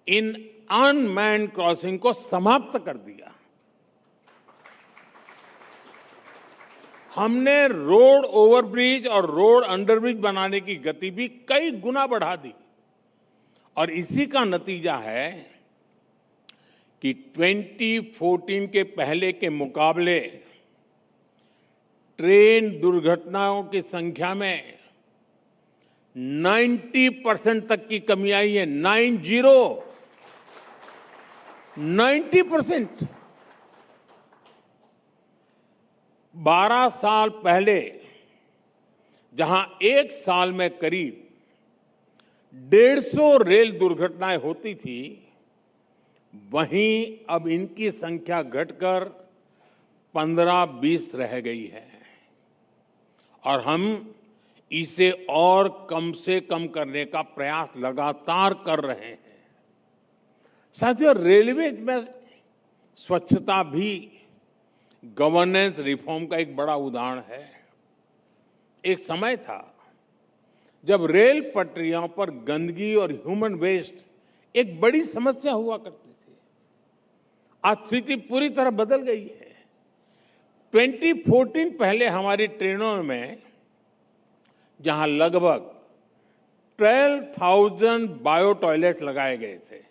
इन अनमैन्ड क्रॉसिंग को समाप्त कर दिया। हमने रोड ओवरब्रिज और रोड अंडरब्रिज बनाने की गति भी कई गुना बढ़ा दी, और इसी का नतीजा है कि 2014 के पहले के मुकाबले ट्रेन दुर्घटनाओं की संख्या में 90% तक की कमी आई है। 90%। 12 साल पहले जहां एक साल में करीब 150 रेल दुर्घटनाएं होती थी, वहीं अब इनकी संख्या घटकर 15-20 रह गई है, और हम इसे और कम से कम करने का प्रयास लगातार कर रहे हैं। साथियों, रेलवे में स्वच्छता भी गवर्नेंस रिफॉर्म का एक बड़ा उदाहरण है। एक समय था जब रेल पटरियों पर गंदगी और ह्यूमन वेस्ट एक बड़ी समस्या हुआ करती थी। आज स्थिति पूरी तरह बदल गई है। 2014 पहले हमारी ट्रेनों में जहां लगभग 12,000 बायो टॉयलेट लगाए गए थे,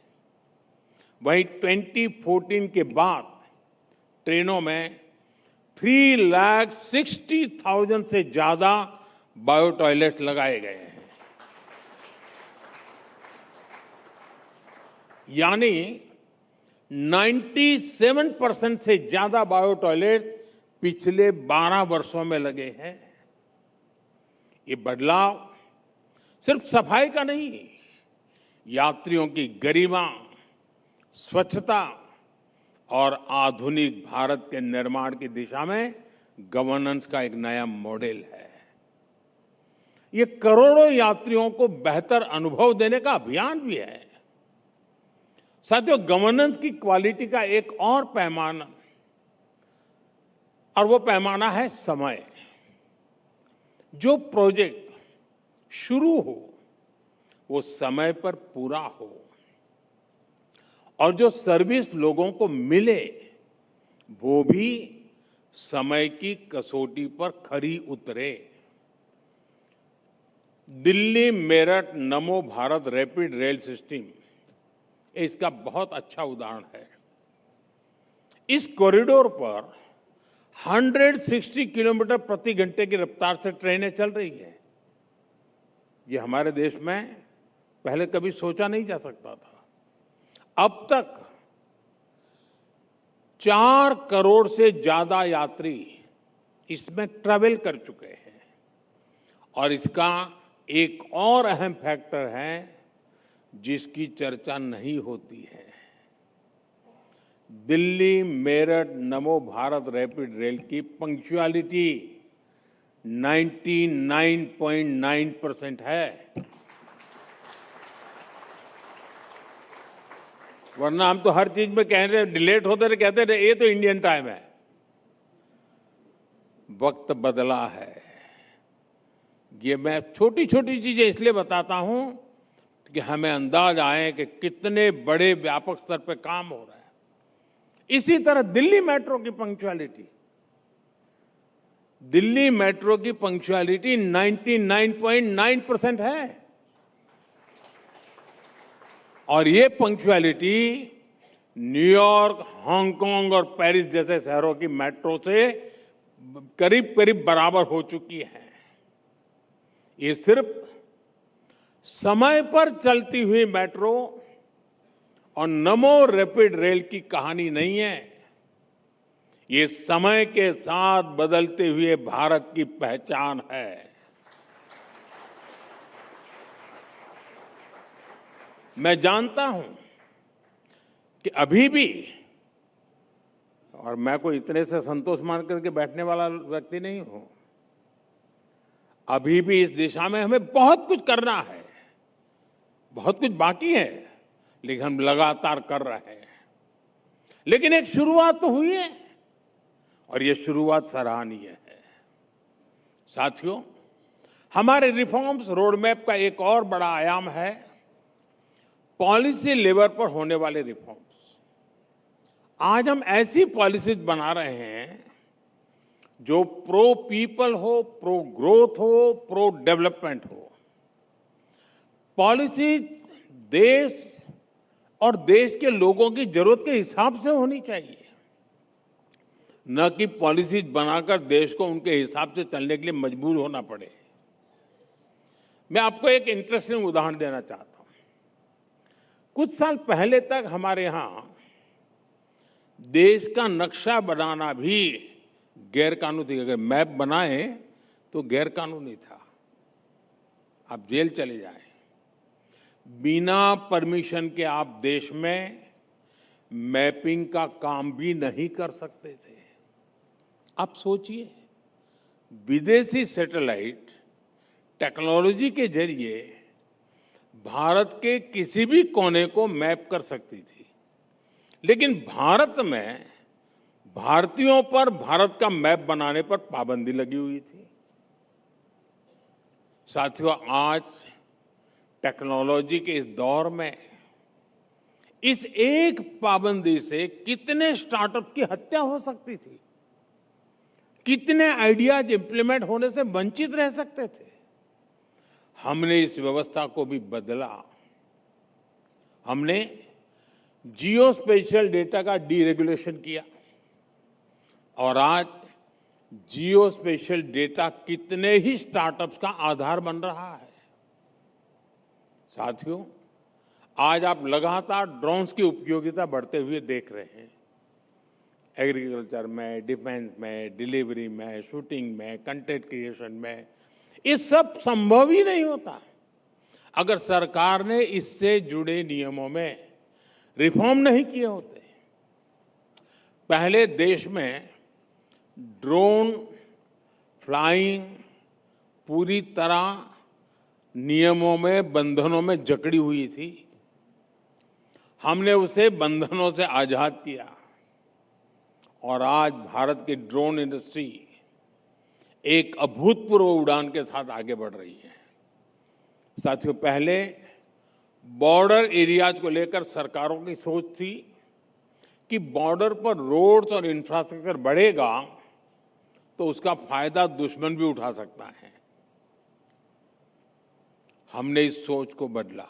वहीं 2014 के बाद ट्रेनों में 3,60,000 से ज्यादा बायो टॉयलेट लगाए गए हैं। यानी 97% से ज्यादा बायो टॉयलेट पिछले 12 वर्षों में लगे हैं। ये बदलाव सिर्फ सफाई का नहीं, यात्रियों की गरिमा, स्वच्छता और आधुनिक भारत के निर्माण की दिशा में गवर्नेंस का एक नया मॉडल है। ये करोड़ों यात्रियों को बेहतर अनुभव देने का अभियान भी है। साथियों, गवर्नेंस की क्वालिटी का एक और पैमाना, और वो पैमाना है समय। जो प्रोजेक्ट शुरू हो वो समय पर पूरा हो, और जो सर्विस लोगों को मिले वो भी समय की कसौटी पर खरी उतरे। दिल्ली मेरठ नमो भारत रैपिड रेल सिस्टम इसका बहुत अच्छा उदाहरण है। इस कॉरिडोर पर 160 किलोमीटर प्रति घंटे की रफ्तार से ट्रेनें चल रही है। ये हमारे देश में पहले कभी सोचा नहीं जा सकता था। अब तक 4 करोड़ से ज्यादा यात्री इसमें ट्रैवल कर चुके हैं। और इसका एक और अहम फैक्टर है जिसकी चर्चा नहीं होती है। दिल्ली मेरठ नमो भारत रैपिड रेल की पंक्चुअलिटी 99.9% है। वरना हम तो हर चीज में कह रहे डिलेट होते रहे, कहते रहे ये तो इंडियन टाइम है। वक्त बदला है। ये मैं छोटी छोटी चीजें इसलिए बताता हूं कि हमें अंदाज आए कि कितने बड़े व्यापक स्तर पे काम हो रहा है। इसी तरह दिल्ली मेट्रो की पंक्चुअलिटी 99.9% है। और ये पंक्चुअलिटी न्यूयॉर्क, हांगकांग और पेरिस जैसे शहरों की मेट्रो से करीब करीब बराबर हो चुकी है। ये सिर्फ समय पर चलती हुई मेट्रो और नमो रैपिड रेल की कहानी नहीं है। ये समय के साथ बदलते हुए भारत की पहचान है। मैं जानता हूं कि अभी भी, और मैं कोई इतने से संतोष मान करके बैठने वाला व्यक्ति नहीं हूं, अभी भी इस दिशा में हमें बहुत कुछ करना है, बहुत कुछ बाकी है, लेकिन हम लगातार कर रहे हैं। लेकिन एक शुरुआत तो हुई है और ये शुरुआत सराहनीय है। साथियों, हमारे रिफॉर्म्स रोडमैप का एक और बड़ा आयाम है पॉलिसी लेवल पर होने वाले रिफॉर्म्स। आज हम ऐसी पॉलिसीज बना रहे हैं जो प्रो पीपल हो, प्रो ग्रोथ हो, प्रो डेवलपमेंट हो। पॉलिसीज देश और देश के लोगों की जरूरत के हिसाब से होनी चाहिए, न कि पॉलिसीज बनाकर देश को उनके हिसाब से चलने के लिए मजबूर होना पड़े। मैं आपको एक इंटरेस्टिंग उदाहरण देना चाहता हूं। कुछ साल पहले तक हमारे यहां देश का नक्शा बनाना भी गैरकानूनी थी। अगर मैप बनाए तो गैरकानूनी था, आप जेल चले जाएं। बिना परमिशन के आप देश में मैपिंग का काम भी नहीं कर सकते थे। आप सोचिए, विदेशी सैटेलाइट टेक्नोलॉजी के जरिए भारत के किसी भी कोने को मैप कर सकती थी, लेकिन भारत में भारतीयों पर भारत का मैप बनाने पर पाबंदी लगी हुई थी। साथियों, आज टेक्नोलॉजी के इस दौर में इस एक पाबंदी से कितने स्टार्टअप की हत्या हो सकती थी, कितने आइडियाज इंप्लीमेंट होने से वंचित रह सकते थे। हमने इस व्यवस्था को भी बदला। हमने जियो स्पेशियल डेटा का डीरेगुलेशन किया और आज जियो स्पेशियल डेटा कितने ही स्टार्टअप्स का आधार बन रहा है। साथियों, आज आप लगातार ड्रोन्स की उपयोगिता बढ़ते हुए देख रहे हैं। एग्रीकल्चर में, डिफेंस में, डिलीवरी में, शूटिंग में, कंटेंट क्रिएशन में, ये सब संभव ही नहीं होता अगर सरकार ने इससे जुड़े नियमों में रिफॉर्म नहीं किए होते। पहले देश में ड्रोन फ्लाइंग पूरी तरह नियमों में, बंधनों में जकड़ी हुई थी। हमने उसे बंधनों से आजाद किया और आज भारत की ड्रोन इंडस्ट्री एक अभूतपूर्व उड़ान के साथ आगे बढ़ रही है। साथियों, पहले बॉर्डर एरियाज को लेकर सरकारों की सोच थी कि बॉर्डर पर रोड्स और इंफ्रास्ट्रक्चर बढ़ेगा तो उसका फायदा दुश्मन भी उठा सकता है। हमने इस सोच को बदला।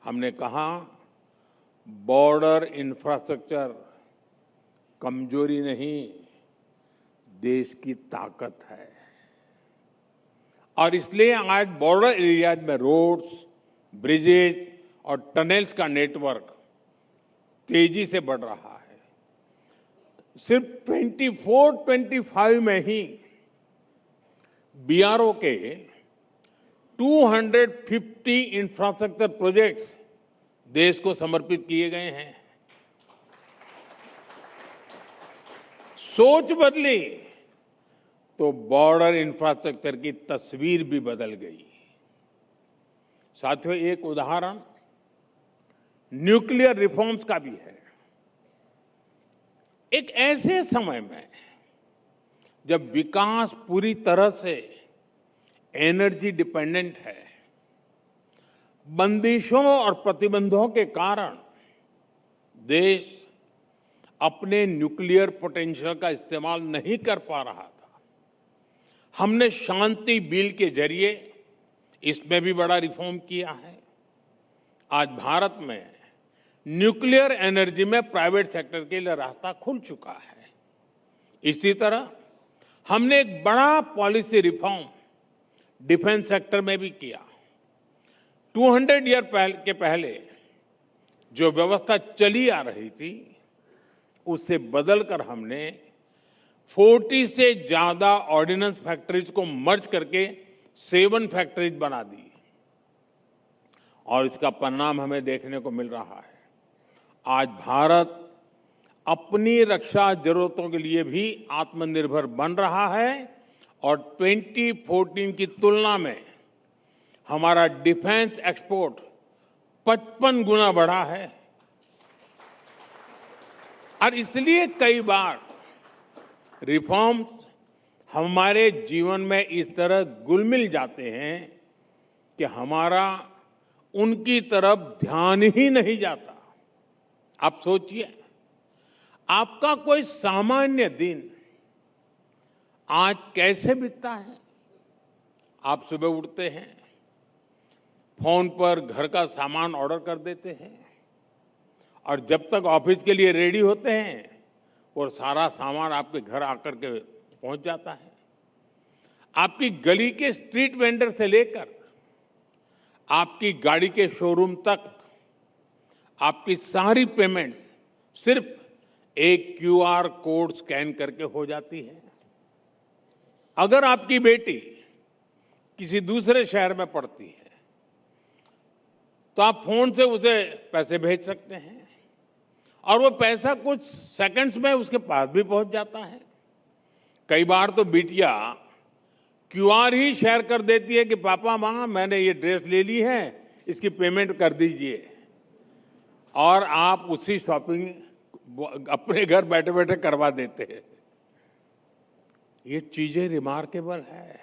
हमने कहा बॉर्डर इंफ्रास्ट्रक्चर कमजोरी नहीं, देश की ताकत है। और इसलिए आज बॉर्डर एरियाज में रोड्स, ब्रिजेज और टनल्स का नेटवर्क तेजी से बढ़ रहा है। सिर्फ 24-25 में ही बीआरओ के 250 इंफ्रास्ट्रक्चर प्रोजेक्ट्स देश को समर्पित किए गए हैं। सोच बदली तो बॉर्डर इंफ्रास्ट्रक्चर की तस्वीर भी बदल गई। साथियों, एक उदाहरण न्यूक्लियर रिफॉर्म्स का भी है। एक ऐसे समय में जब विकास पूरी तरह से एनर्जी डिपेंडेंट है, बंदिशों और प्रतिबंधों के कारण देश अपने न्यूक्लियर पोटेंशियल का इस्तेमाल नहीं कर पा रहा था। हमने शांति बिल के जरिए इसमें भी बड़ा रिफॉर्म किया है। आज भारत में न्यूक्लियर एनर्जी में प्राइवेट सेक्टर के लिए रास्ता खुल चुका है। इसी तरह हमने एक बड़ा पॉलिसी रिफॉर्म डिफेंस सेक्टर में भी किया। 200 ईयर के पहले जो व्यवस्था चली आ रही थी उसे बदलकर हमने 40 से ज्यादा ऑर्डिनेंस फैक्ट्रीज को मर्ज करके 7 फैक्ट्रीज बना दी और इसका परिणाम हमें देखने को मिल रहा है। आज भारत अपनी रक्षा जरूरतों के लिए भी आत्मनिर्भर बन रहा है और 2014 की तुलना में हमारा डिफेंस एक्सपोर्ट 55 गुना बढ़ा है। और इसलिए कई बार रिफॉर्म्स हमारे जीवन में इस तरह घुल-मिल जाते हैं कि हमारा उनकी तरफ ध्यान ही नहीं जाता। आप सोचिए, आपका कोई सामान्य दिन आज कैसे बीतता है? आप सुबह उठते हैं, फोन पर घर का सामान ऑर्डर कर देते हैं और जब तक ऑफिस के लिए रेडी होते हैं वो सारा सामान आपके घर आकर के पहुंच जाता है। आपकी गली के स्ट्रीट वेंडर से लेकर आपकी गाड़ी के शोरूम तक आपकी सारी पेमेंट्स सिर्फ एक क्यूआर कोड स्कैन करके हो जाती है। अगर आपकी बेटी किसी दूसरे शहर में पढ़ती है तो आप फोन से उसे पैसे भेज सकते हैं और वो पैसा कुछ सेकंड्स में उसके पास भी पहुंच जाता है। कई बार तो बिटिया क्यूआर ही शेयर कर देती है कि पापा माँ मैंने ये ड्रेस ले ली है, इसकी पेमेंट कर दीजिए, और आप उसी शॉपिंग अपने घर बैठे बैठे करवा देते हैं। ये चीजें रिमार्केबल है,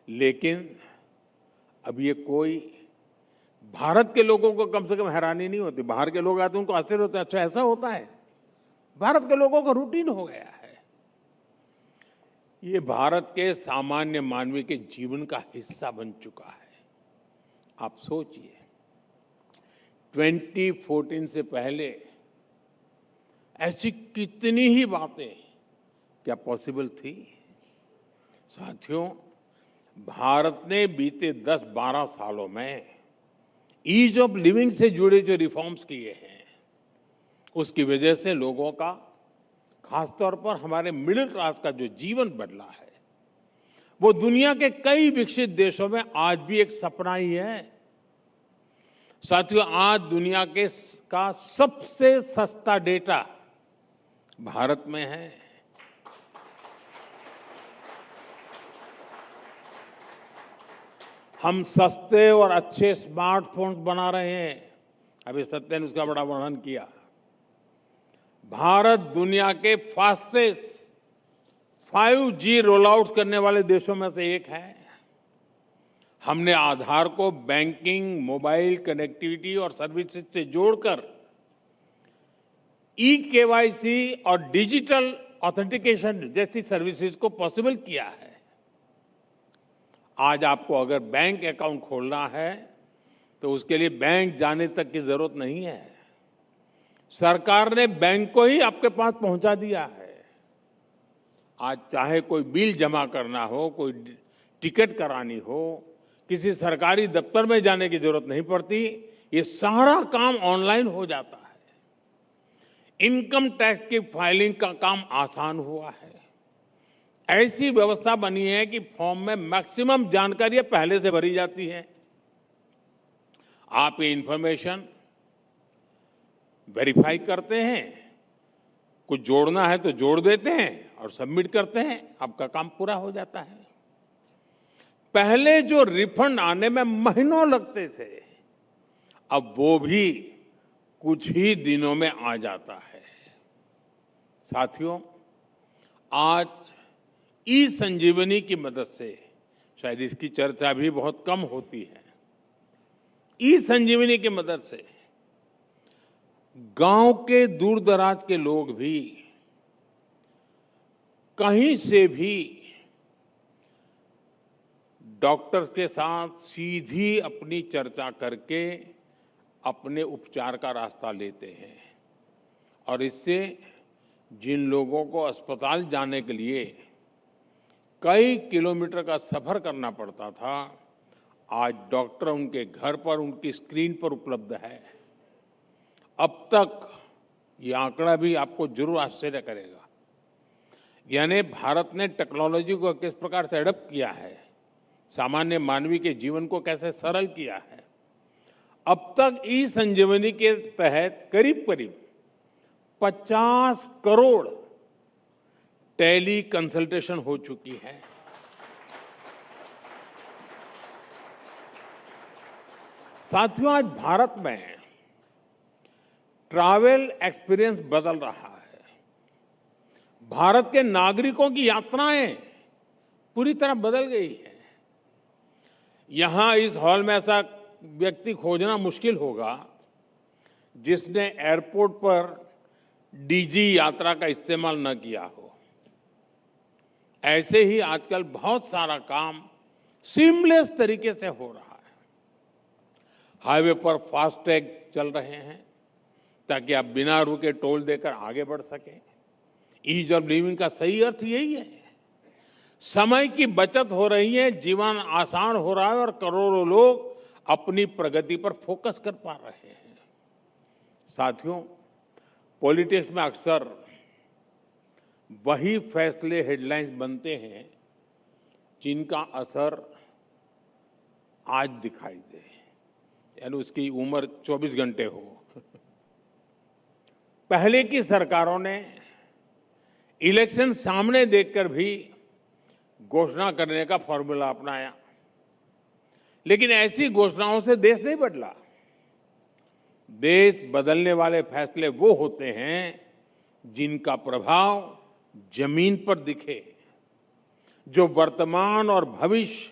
लेकिन अब ये कोई भारत के लोगों को कम से कम हैरानी नहीं होती। बाहर के लोग आते हैं उनको आश्चर्य होता है, अच्छा ऐसा होता है। भारत के लोगों का रूटीन हो गया है। ये भारत के सामान्य मानवी के जीवन का हिस्सा बन चुका है। आप सोचिए, 2014 से पहले ऐसी कितनी ही बातें क्या पॉसिबल थी? साथियों, भारत ने बीते 10-12 सालों में ईज ऑफ लिविंग से जुड़े जो रिफॉर्म्स किए हैं उसकी वजह से लोगों का, खासतौर पर हमारे मिडिल क्लास का जो जीवन बदला है वो दुनिया के कई विकसित देशों में आज भी एक सपना ही है। साथियों, आज दुनिया का सबसे सस्ता डेटा भारत में है। हम सस्ते और अच्छे स्मार्टफोन्स बना रहे हैं। अभी सत्य ने उसका बड़ा वर्णन किया। भारत दुनिया के फास्टेस्ट 5G रोल आउट करने वाले देशों में से एक है। हमने आधार को बैंकिंग, मोबाइल कनेक्टिविटी और सर्विसेज से जोड़कर ई-केवाईसी और डिजिटल ऑथेंटिकेशन जैसी सर्विसेज को पॉसिबल किया है। आज आपको अगर बैंक अकाउंट खोलना है तो उसके लिए बैंक जाने तक की जरूरत नहीं है। सरकार ने बैंक को ही आपके पास पहुंचा दिया है। आज चाहे कोई बिल जमा करना हो, कोई टिकट करानी हो, किसी सरकारी दफ्तर में जाने की जरूरत नहीं पड़ती। ये सारा काम ऑनलाइन हो जाता है। इनकम टैक्स की फाइलिंग का काम आसान हुआ है। ऐसी व्यवस्था बनी है कि फॉर्म में मैक्सिमम जानकारियां पहले से भरी जाती है। आप ये इंफॉर्मेशन वेरीफाई करते हैं, कुछ जोड़ना है तो जोड़ देते हैं और सबमिट करते हैं, आपका काम पूरा हो जाता है। पहले जो रिफंड आने में महीनों लगते थे, अब वो भी कुछ ही दिनों में आ जाता है। साथियों, आज ई संजीवनी की मदद से, शायद इसकी चर्चा भी बहुत कम होती है, ई संजीवनी की मदद से गांव के दूर दराज के लोग भी कहीं से भी डॉक्टर के साथ सीधी अपनी चर्चा करके अपने उपचार का रास्ता लेते हैं। और इससे जिन लोगों को अस्पताल जाने के लिए कई किलोमीटर का सफर करना पड़ता था, आज डॉक्टर उनके घर पर, उनकी स्क्रीन पर उपलब्ध है। अब तक ये आंकड़ा भी आपको जरूर आश्चर्य करेगा। यानी भारत ने टेक्नोलॉजी को किस प्रकार से एडप्ट किया है, सामान्य मानवी के जीवन को कैसे सरल किया है। अब तक ई संजीवनी के तहत करीब करीब 50 करोड़ टेली कंसल्टेशन हो चुकी है। साथियों, आज भारत में ट्रैवल एक्सपीरियंस बदल रहा है। भारत के नागरिकों की यात्राएं पूरी तरह बदल गई है। यहां इस हॉल में ऐसा व्यक्ति खोजना मुश्किल होगा जिसने एयरपोर्ट पर डीजी यात्रा का इस्तेमाल न किया हो। ऐसे ही आजकल बहुत सारा काम सीमलेस तरीके से हो रहा है। हाईवे पर फास्टैग चल रहे हैं ताकि आप बिना रुके टोल देकर आगे बढ़ सकें। ईज ऑफ लिविंग का सही अर्थ यही है। समय की बचत हो रही है, जीवन आसान हो रहा है और करोड़ों लोग अपनी प्रगति पर फोकस कर पा रहे हैं। साथियों, पॉलिटिक्स में अक्सर वही फैसले हेडलाइंस बनते हैं जिनका असर आज दिखाई दे, यानी उसकी उम्र 24 घंटे हो। पहले की सरकारों ने इलेक्शन सामने देखकर भी घोषणा करने का फॉर्मूला अपनाया, लेकिन ऐसी घोषणाओं से देश नहीं बदला। देश बदलने वाले फैसले वो होते हैं जिनका प्रभाव जमीन पर दिखे, जो वर्तमान और भविष्य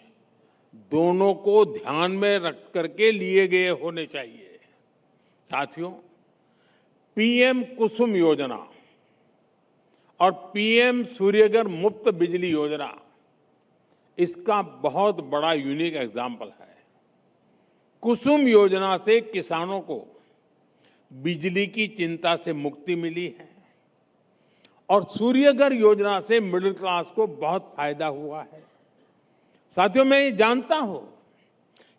दोनों को ध्यान में रख करके लिए गए होने चाहिए। साथियों, पीएम कुसुम योजना और पीएम सूर्यघर मुफ्त बिजली योजना इसका बहुत बड़ा यूनिक एग्जाम्पल है। कुसुम योजना से किसानों को बिजली की चिंता से मुक्ति मिली है और सूर्यघर योजना से मिडिल क्लास को बहुत फायदा हुआ है। साथियों, मैं ये जानता हूं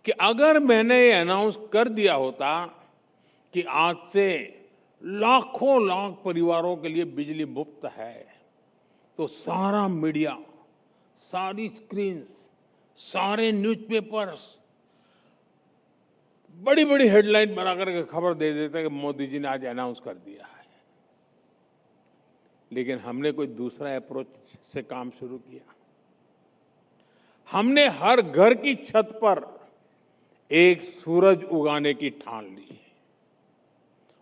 कि अगर मैंने ये अनाउंस कर दिया होता कि आज से लाखों लाख परिवारों के लिए बिजली मुफ्त है, तो सारा मीडिया, सारी स्क्रीन्स, सारे न्यूज़पेपर्स बड़ी बड़ी हेडलाइन बनाकर के खबर दे देते कि मोदी जी ने आज अनाउंस कर दिया है। लेकिन हमने कोई दूसरा अप्रोच से काम शुरू किया। हमने हर घर की छत पर एक सूरज उगाने की ठान ली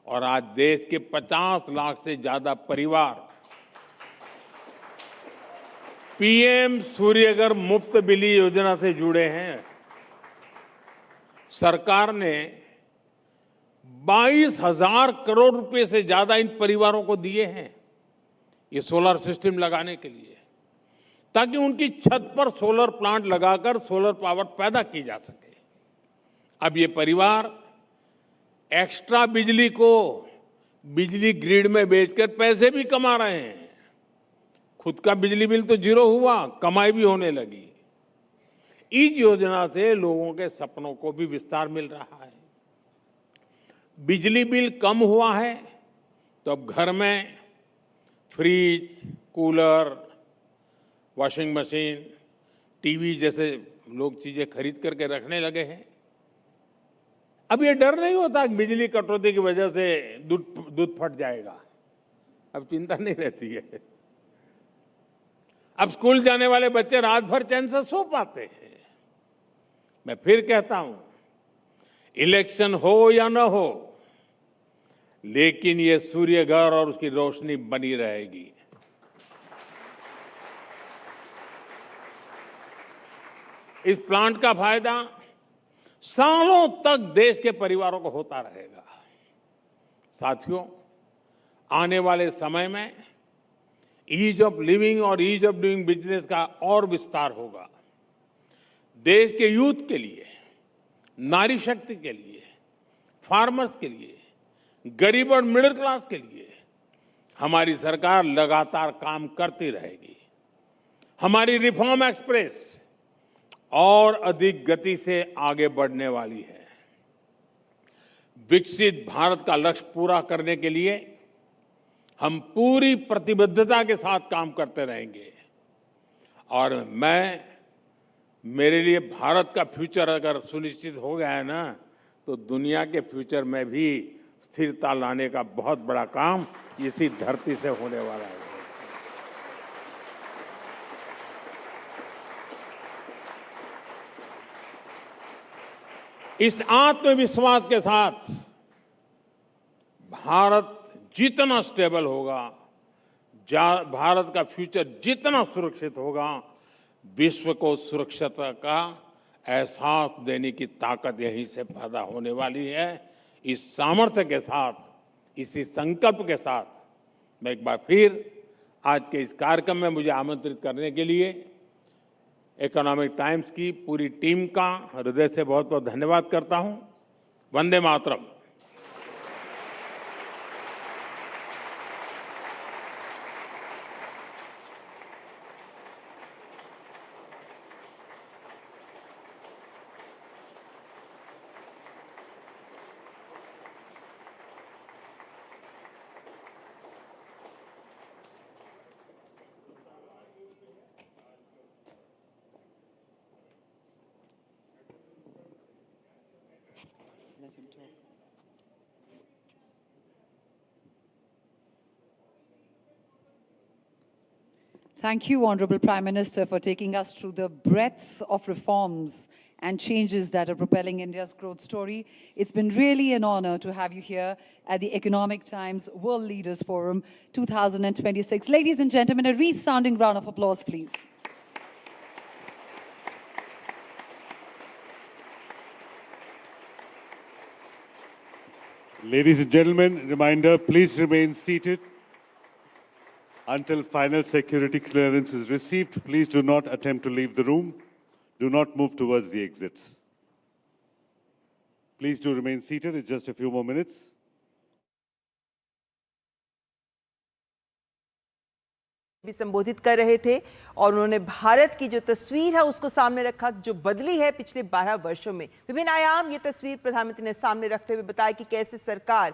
और आज देश के 50 लाख से ज्यादा परिवार पीएम सूर्यघर मुफ्त बिजली योजना से जुड़े हैं। सरकार ने 22,000 करोड़ रुपए से ज्यादा इन परिवारों को दिए हैं ये सोलर सिस्टम लगाने के लिए, ताकि उनकी छत पर सोलर प्लांट लगाकर सोलर पावर पैदा की जा सके। अब ये परिवार एक्स्ट्रा बिजली को बिजली ग्रिड में बेचकर पैसे भी कमा रहे हैं। खुद का बिजली बिल तो जीरो हुआ, कमाई भी होने लगी। इस योजना से लोगों के सपनों को भी विस्तार मिल रहा है। बिजली बिल कम हुआ है तो अब घर में fridge, cooler, washing machine, TV जैसे लोग चीजें खरीद करके रखने लगे हैं। अब ये डर नहीं होता कि बिजली कटौती की वजह से दूध फट जाएगा, अब चिंता नहीं रहती है। अब स्कूल जाने वाले बच्चे रात भर चैन से सो पाते हैं। मैं फिर कहता हूं, इलेक्शन हो या न हो, लेकिन ये सूर्य घर और उसकी रोशनी बनी रहेगी। इस प्लांट का फायदा सालों तक देश के परिवारों को होता रहेगा। साथियों, आने वाले समय में ईज ऑफ लिविंग और ईज ऑफ डूइंग बिजनेस का और विस्तार होगा। देश के यूथ के लिए, नारी शक्ति के लिए, फार्मर्स के लिए, गरीब और मिडिल क्लास के लिए हमारी सरकार लगातार काम करती रहेगी। हमारी रिफॉर्म एक्सप्रेस और अधिक गति से आगे बढ़ने वाली है। विकसित भारत का लक्ष्य पूरा करने के लिए हम पूरी प्रतिबद्धता के साथ काम करते रहेंगे। और मेरे लिए भारत का फ्यूचर अगर सुनिश्चित हो गया है ना, तो दुनिया के फ्यूचर में भी स्थिरता लाने का बहुत बड़ा काम इसी धरती से होने वाला है। इस आत्मविश्वास के साथ भारत जितना स्टेबल होगा, भारत का फ्यूचर जितना सुरक्षित होगा, विश्व को सुरक्षितता का एहसास देने की ताकत यहीं से पैदा होने वाली है। इस सामर्थ्य के साथ, इसी संकल्प के साथ मैं एक बार फिर आज के इस कार्यक्रम में मुझे आमंत्रित करने के लिए इकोनॉमिक टाइम्स की पूरी टीम का हृदय से बहुत बहुत धन्यवाद करता हूं। Vande Mataram. Thank you, Honorable Prime Minister, for taking us through the breadth of reforms and changes that are propelling India's growth story. It's been really an honor to have you here at the Economic Times World Leaders Forum 2026. Ladies and gentlemen, a resounding round of applause, please. Ladies and gentlemen, reminder, please remain seated until final security clearance is received. Please do not attempt to leave the room. Do not move towards the exits. Please do remain seated. It's just a few more minutes. भी संबोधित कर रहे थे और उन्होंने भारत की जो तस्वीर है उसको सामने रखा, जो बदली है पिछले 12 वर्षों में। विभिन्न आयाम ये तस्वीर प्रधानमंत्री ने सामने रखते हुए बताया कि कैसे सरकार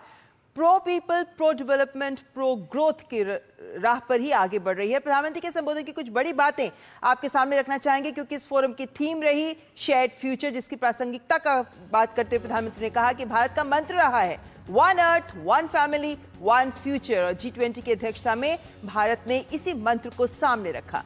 pro people, pro development, pro growth की राह पर ही आगे बढ़ रही है। प्रधानमंत्री के संबोधन की कुछ बड़ी बातें आपके सामने रखना चाहेंगे, क्योंकि इस फोरम की थीम रही शेयर्ड फ्यूचर, जिसकी प्रासंगिकता का बात करते हुए प्रधानमंत्री ने कहा कि भारत का मंत्र रहा है one earth, one family, one future. और G20 की अध्यक्षता में भारत ने इसी मंत्र को सामने रखा।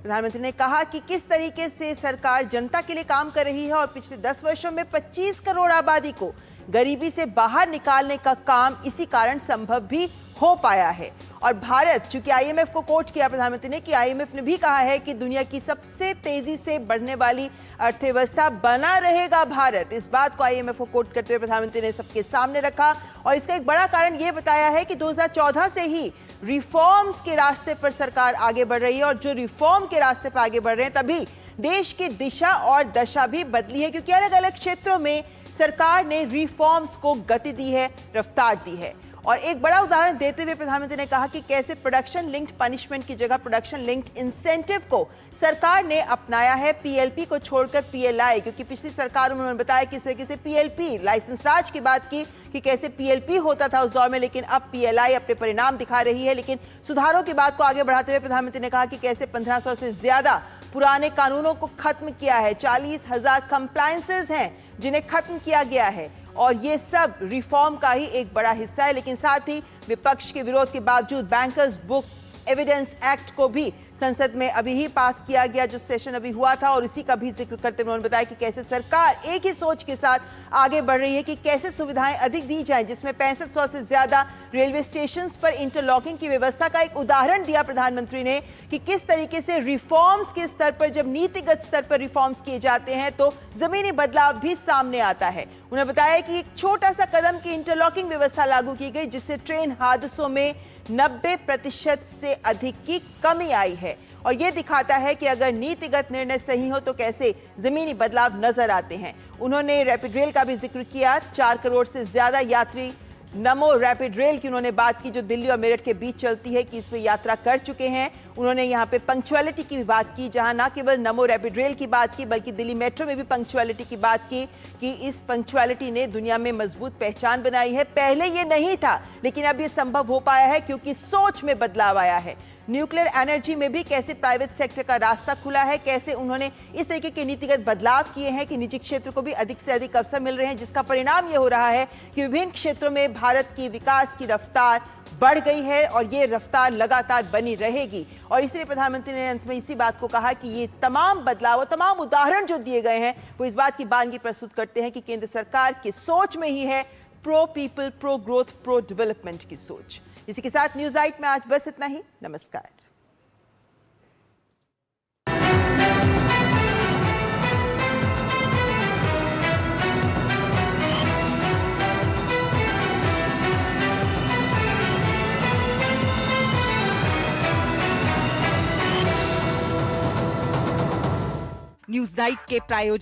प्रधानमंत्री ने कहा कि किस तरीके से सरकार जनता के लिए काम कर रही है और पिछले 10 वर्षों में 25 करोड़ आबादी को गरीबी से बाहर निकालने का काम इसी कारण संभव भी हो पाया है। और भारत, चूंकि आईएमएफ को कोट किया प्रधानमंत्री ने कि आईएमएफ ने भी कहा है कि दुनिया की सबसे तेजी से बढ़ने वाली अर्थव्यवस्था बना रहेगा भारत। इस बात को आईएमएफ को कोट करते हुए प्रधानमंत्री ने सबके सामने रखा और इसका एक बड़ा कारण यह बताया है कि 2014 से ही रिफॉर्म्स के रास्ते पर सरकार आगे बढ़ रही है और जो रिफॉर्म के रास्ते पर आगे बढ़ रहे हैं तभी देश की दिशा और दशा भी बदली है, क्योंकि अलग अलग क्षेत्रों में सरकार ने रिफॉर्म्स को गति दी है, रफ्तार दी है। और एक बड़ा उदाहरण देते हुए प्रधानमंत्री ने कहा कि कैसे प्रोडक्शन लिंक्ड पनिशमेंट की जगह प्रोडक्शन लिंक्ड इंसेंटिव को सरकार ने अपनाया है, पीएलपी को छोड़कर पीएलआई, क्योंकि पिछली सरकार में उन्होंने बताया किस तरीके से पीएलपी लाइसेंस राज की बात की कि कैसे पीएलपी होता था उस दौर में, लेकिन अब पीएलआई अपने परिणाम दिखा रही है। लेकिन सुधारों की बात को आगे बढ़ाते हुए प्रधानमंत्री ने कहा कि कैसे 1500 से ज्यादा पुराने कानूनों को खत्म किया है, 40,000 कंप्लायंसेस हैं जिन्हें खत्म किया गया है और ये सब रिफॉर्म का ही एक बड़ा हिस्सा है। लेकिन साथ ही विपक्ष के विरोध के बावजूद बैंकर्स बुक्स एविडेंस एक्ट को भी संसद में अभी ही पास किया गया, जो सेशन अभी हुआ था, और इसी का भी जिक्र करते हुए उन्होंने बताया कि कैसे सरकार एक ही सोच के साथ आगे बढ़ रही है कि कैसे सुविधाएं अधिक दी जाएं, जिसमें 6500 से ज्यादा रेलवे स्टेशंस पर इंटरलॉकिंग की व्यवस्था का एक उदाहरण दिया प्रधानमंत्री ने कि किस तरीके से रिफॉर्म्स के स्तर पर, जब नीतिगत स्तर पर रिफॉर्म्स किए जाते हैं तो जमीनी बदलाव भी सामने आता है। उन्होंने बताया कि एक छोटा सा कदम की इंटरलॉकिंग व्यवस्था लागू की गई जिससे ट्रेन हादसों में 90% से अधिक की कमी आई है और यह दिखाता है कि अगर नीतिगत निर्णय सही हो तो कैसे जमीनी बदलाव नजर आते हैं। उन्होंने रैपिड रेल का भी जिक्र किया, 4 करोड़ से ज्यादा यात्री नमो रैपिड रेल की उन्होंने बात की जो दिल्ली और मेरठ के बीच चलती है कि इसमें यात्रा कर चुके हैं। उन्होंने यहाँ पे पंक्चुअलिटी की भी बात की, जहां ना केवल नमो रैपिड रेल की बात की बल्कि दिल्ली मेट्रो में भी पंक्चुअलिटी की बात की कि इस पंक्चुअलिटी ने दुनिया में मजबूत पहचान बनाई है। पहले ये नहीं था लेकिन अब ये संभव हो पाया है क्योंकि सोच में बदलाव आया है। न्यूक्लियर एनर्जी में भी कैसे प्राइवेट सेक्टर का रास्ता खुला है, कैसे उन्होंने इस तरीके के नीतिगत बदलाव किए हैं कि निजी क्षेत्र को भी अधिक से अधिक अवसर मिल रहे हैं, जिसका परिणाम ये हो रहा है कि विभिन्न क्षेत्रों में भारत की विकास की रफ्तार बढ़ गई है और ये रफ्तार लगातार बनी रहेगी। और इसलिए प्रधानमंत्री ने अंत में इसी बात को कहा कि ये तमाम बदलाव और तमाम उदाहरण जो दिए गए हैं वो इस बात की बानगी प्रस्तुत करते हैं कि केंद्र सरकार की सोच में ही है pro people, pro growth, pro development की सोच। इसी के साथ न्यूज़ नाइट में आज बस इतना ही। नमस्कार। न्यूज़ नाइट के प्रायोजक